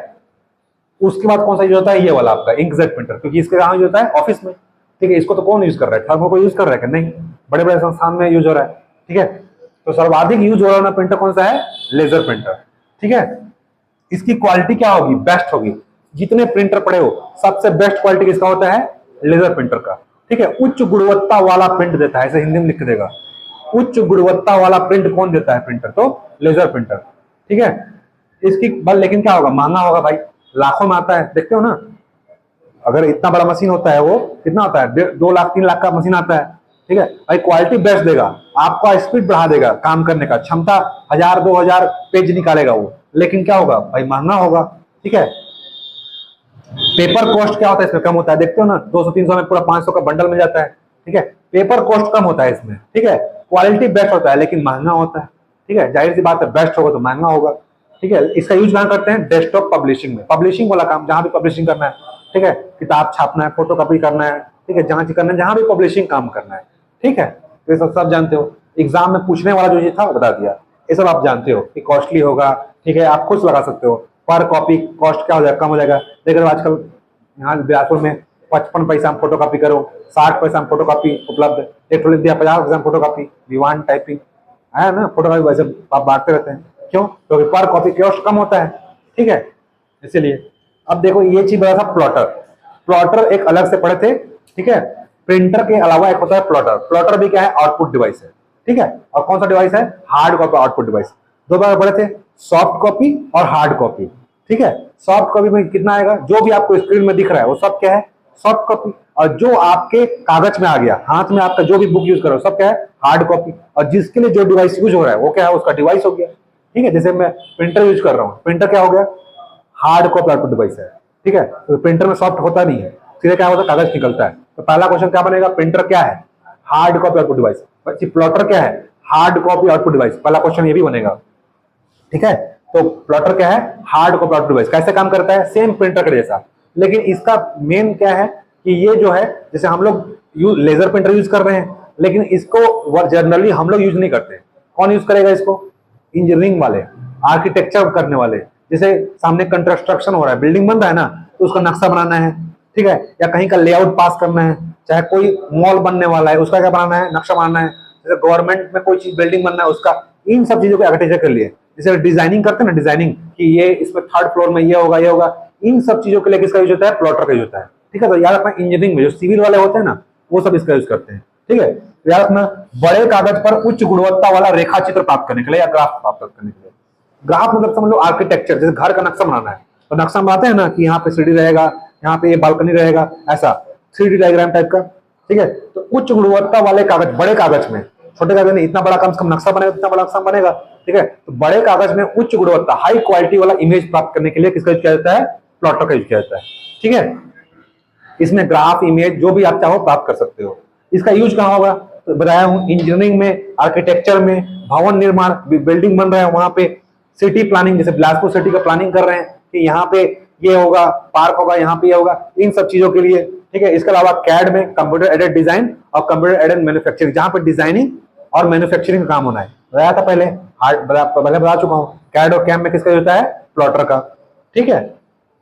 उसके बाद कौन सा यूज होता है, ये वाला आपका इंकजेट प्रिंटर, क्योंकि इसके कहां यूज होता है, ऑफिस में, ठीक है। इसको तो कौन यूज कर रहा है, थर्मो को यूज कर रहा है कि नहीं, बड़े बड़े संस्थान में यूज हो रहा है, ठीक है। तो सर्वाधिक यूज हो रहा है प्रिंटर कौन सा है, लेजर प्रिंटर, ठीक है। इसकी क्वालिटी क्या होगी, बेस्ट होगी। जितने प्रिंटर पड़े हो सबसे बेस्ट क्वालिटी किसका होता है, लेजर प्रिंटर का, ठीक है। उच्च गुणवत्ता वाला प्रिंट देता है, ऐसे हिंदी में लिख देगा, उच्च गुणवत्ता वाला प्रिंट कौन देता है, प्रिंटर, तो लेजर प्रिंटर, ठीक है। इसकी बल लेकिन क्या होगा, महंगा होगा भाई, लाखों में आता है, देखते हो ना। अगर इतना बड़ा मशीन होता है, वो कितना होता है, 2 लाख 3 लाख का मशीन आता है, ठीक है भाई। क्वालिटी बेस्ट देगा, आपका स्पीड बढ़ा देगा, काम करने का क्षमता 1000-2000 पेज निकालेगा वो, लेकिन क्या होगा भाई, महंगा होगा, ठीक है। पेपर कॉस्ट क्या होता है इसमें, कम होता है, देखते हो ना, 200-300 में पूरा 500 का बंडल मिल जाता है, ठीक है। पेपर कॉस्ट कम होता है इसमें, ठीक है। क्वालिटी बेस्ट होता है लेकिन महंगा होता है, ठीक है। जाहिर सी बात है, बेस्ट होगा तो महंगा होगा, ठीक है। इसका यूज कहां करते हैं, डेस्कटॉप पब्लिशिंग में, पब्लिशिंग वाला काम, जहां भी पब्लिशिंग करना है, ठीक है, किताब छापना है, फोटो कॉपी करना है, ठीक है, जांच करना है, जहां भी पब्लिशिंग काम करना है, ठीक है। तो ये सब जानते हो, एग्जाम में पूछने वाला जो ये था बता दिया, ये सब आप जानते हो कि कॉस्टली होगा, ठीक है। आप खुद लगा सकते हो, पर कॉपी कॉस्ट क्या हो जाएगा, कम हो जाएगा। लेकिन आजकल यहाँ बिलासपुर में 55 पैसा में फोटो कॉपी करो, 60 पैसा में फोटो कॉपी उपलब्ध, एक लिख दिया 50 पैसा में फोटो कॉपी, विवान टाइपिंग है ना, फोटो कॉपी वैसे आप बांटते रहते हैं, क्यों, क्योंकि पर कॉपी कॉस्ट कम होता है, ठीक है, इसीलिए। अब देखो ये चीज बता था प्लॉटर, प्लॉटर एक अलग से पढ़े थे, ठीक है। प्रिंटर के अलावा एक होता है प्लॉटर, प्लॉटर भी क्या है, आउटपुट डिवाइस है, ठीक है। और कौन सा डिवाइस है, हार्ड कॉपी आउटपुट डिवाइस। 2 बार पढ़े थे, सॉफ्ट कॉपी और हार्ड कॉपी, ठीक है। सॉफ्ट कॉपी में कितना आएगा, जो भी आपको स्क्रीन में दिख रहा है वो सब क्या है, सॉफ्ट कॉपी। और जो आपके कागज में आ गया, हाथ में आपका जो भी बुक यूज कर रहे हो, सब क्या है, हार्ड कॉपी। और जिसके लिए जो डिवाइस यूज हो रहा है वो क्या है, उसका डिवाइस हो गया, ठीक है। जैसे मैं प्रिंटर यूज कर रहा हूँ, प्रिंटर क्या हो गया, हार्ड कॉपी आउटपुट डिवाइस है, ठीक है। तो प्रिंटर में सॉफ्ट होता नहीं है, सीधे क्या होता है, कागज निकलता है। तो पहला क्वेश्चन क्या बनेगा, प्रिंटर क्या है, hard copy output device. Plotter क्या है, हार्ड कॉपी आउटपुट डिवाइस, पहला क्वेश्चन ये भी बनेगा, ठीक है। तो प्लॉटर क्या है, हार्ड कॉपी आउटपुट डिवाइस। कैसे काम करता है, सेम प्रिंटर के जैसा, लेकिन इसका मेन क्या है कि ये जो है, जैसे हम लोग लेजर प्रिंटर यूज कर रहे हैं, लेकिन इसको जनरली हम लोग यूज नहीं करते। कौन यूज करेगा इसको, इंजीनियरिंग वाले, आर्किटेक्चर करने वाले। जैसे सामने कंस्ट्रक्शन हो रहा है, बिल्डिंग बन रहा है ना, तो उसका नक्शा बनाना है, ठीक है, या कहीं का लेआउट पास करना है, चाहे कोई मॉल बनने वाला है उसका क्या बनाना है, नक्शा बनाना है, जैसे गवर्नमेंट में कोई चीज बिल्डिंग बनना है उसका, इन सब चीजों को आर्किटेक्चर के लिए, जैसे डिजाइनिंग करते हैं ना, डिजाइनिंग कि ये इसमें 3rd फ्लोर में ये होगा, ये होगा, इन सब चीजों के लिए किसका यूज होता है, प्लॉटर का यूज होता है, ठीक है। तो याद रखना, इंजीनियरिंग में जो सिविल वाले होते हैं ना, वो सब इसका यूज करते हैं, ठीक है। तो याद रखना, बड़े कागज पर उच्च गुणवत्ता वाला रेखा चित्र प्राप्त करने के लिए या ग्राफ प्राप्त करने के लिए। ग्राफ मतलब समझ लो आर्किटेक्चर, जैसे घर का नक्शा बनाना है, तो नक्शा बनाते हैं ना कि यहाँ पे सीढ़ी रहेगा, यहाँ पे ये बालकनी रहेगा, ऐसा 3D डायग्राम टाइप का, ठीक है। तो उच्च गुणवत्ता वाले कागज, बड़े कागज में, छोटे कागज में इतना बड़ा कम से कम नक्शा बनेगा, इतना बड़ा नक्शा बनेगा, ठीक है। तो बड़े कागज में उच्च गुणवत्ता, हाई क्वालिटी वाला इमेज प्राप्त करने के लिए किसका यूज किया जाता है, प्लॉटर का यूज किया जाता है, ठीक है। इसमें ग्राफ, इमेज जो भी आप चाहो प्राप्त कर सकते हो। इसका यूज कहाँ होगा, तो बताया हूं, इंजीनियरिंग में, आर्किटेक्चर में, भवन निर्माण, बिल्डिंग बन रहा है वहां पे, सिटी प्लानिंग, जैसे बिलासपुर सिटी का प्लानिंग कर रहे हैं कि यहाँ पे ये होगा, पार्क होगा, यहाँ पे ये होगा, इन सब चीजों के लिए, ठीक है। इसके अलावा कैड में कंप्यूटर एडेड डिजाइन और कंप्यूटर एडेड मैन्युफैक्चरिंग, जहां पे डिजाइनिंग और मैन्युफैक्चरिंग का काम होना है, बताया था पहले, पहले बता चुका हूँ। कैड और कैम में किसका होता है, प्लॉटर का, ठीक है।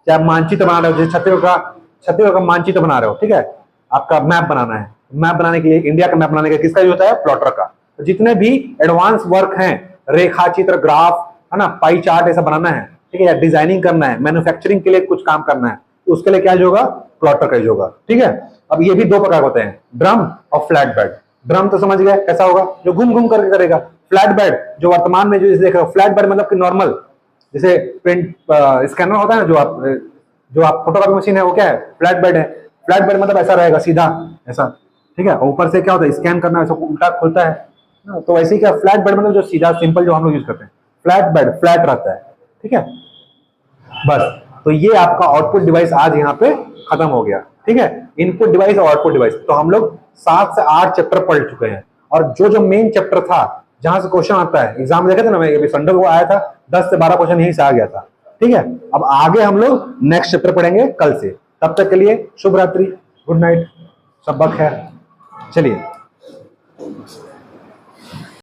चाहे मानचित्र बना रहे हो, जैसे छत्तीसगढ़ का मानचित्र बना रहे हो, ठीक है, आपका मैप बनाना है, मैप बनाने के लिए, इंडिया का मैप बनाने के लिए किसका यूज होता है, प्लॉटर का। तो जितने भी एडवांस वर्क हैं, रेखा चित्र, ग्राफ, है ना, पाई चार्ट ऐसा बनाना है, ठीक है, या डिजाइनिंग करना है, मैन्युफैक्चरिंग के लिए कुछ काम करना है, तो उसके लिए क्या यूज होगा, प्लॉटर का यूज होगा, ठीक है। अब ये भी 2 प्रकार होते हैं, ड्रम और फ्लैट बेड। ड्रम तो समझ गए कैसा होगा, जो घूम घूम करके करेगा। फ्लैट बेड जो वर्तमान में जो देख रहे हो, फ्लैट बेड मतलब कि नॉर्मल, जैसे प्रिंट स्कैनर होता है ना, जो आप फोटोकॉपी मशीन है, वो क्या है, फ्लैट बेड है। फ्लैट बेड मतलब ऐसा रहेगा, सीधा ऐसा, ठीक है। ऊपर से क्या होता है, स्कैन करना है, उल्टा खुलता है ना, तो वैसे ही क्या, फ्लैट बेड मतलब जो सीधा सिंपल जो हम लोग यूज करते हैं, फ्लैट बेड फ्लैट रहता है, ठीक है। बस तो ये आपका आउटपुट डिवाइस आज यहाँ पे खत्म हो गया। ठीक है, इनपुट डिवाइस और आउटपुट डिवाइस। तो हम लोग 7 से 8 चैप्टर पढ़ चुके हैं, और जो जो मेन चैप्टर था जहां से क्वेश्चन आता है, एग्जाम देखे थे ना, मैं संडे को आया था, 10 से 12 क्वेश्चन यहीं से आ गया था। ठीक है, अब आगे हम लोग नेक्स्ट चैप्टर पढ़ेंगे कल से। तब तक के लिए शुभ रात्रि, गुड नाइट, सब खैर। चलिए।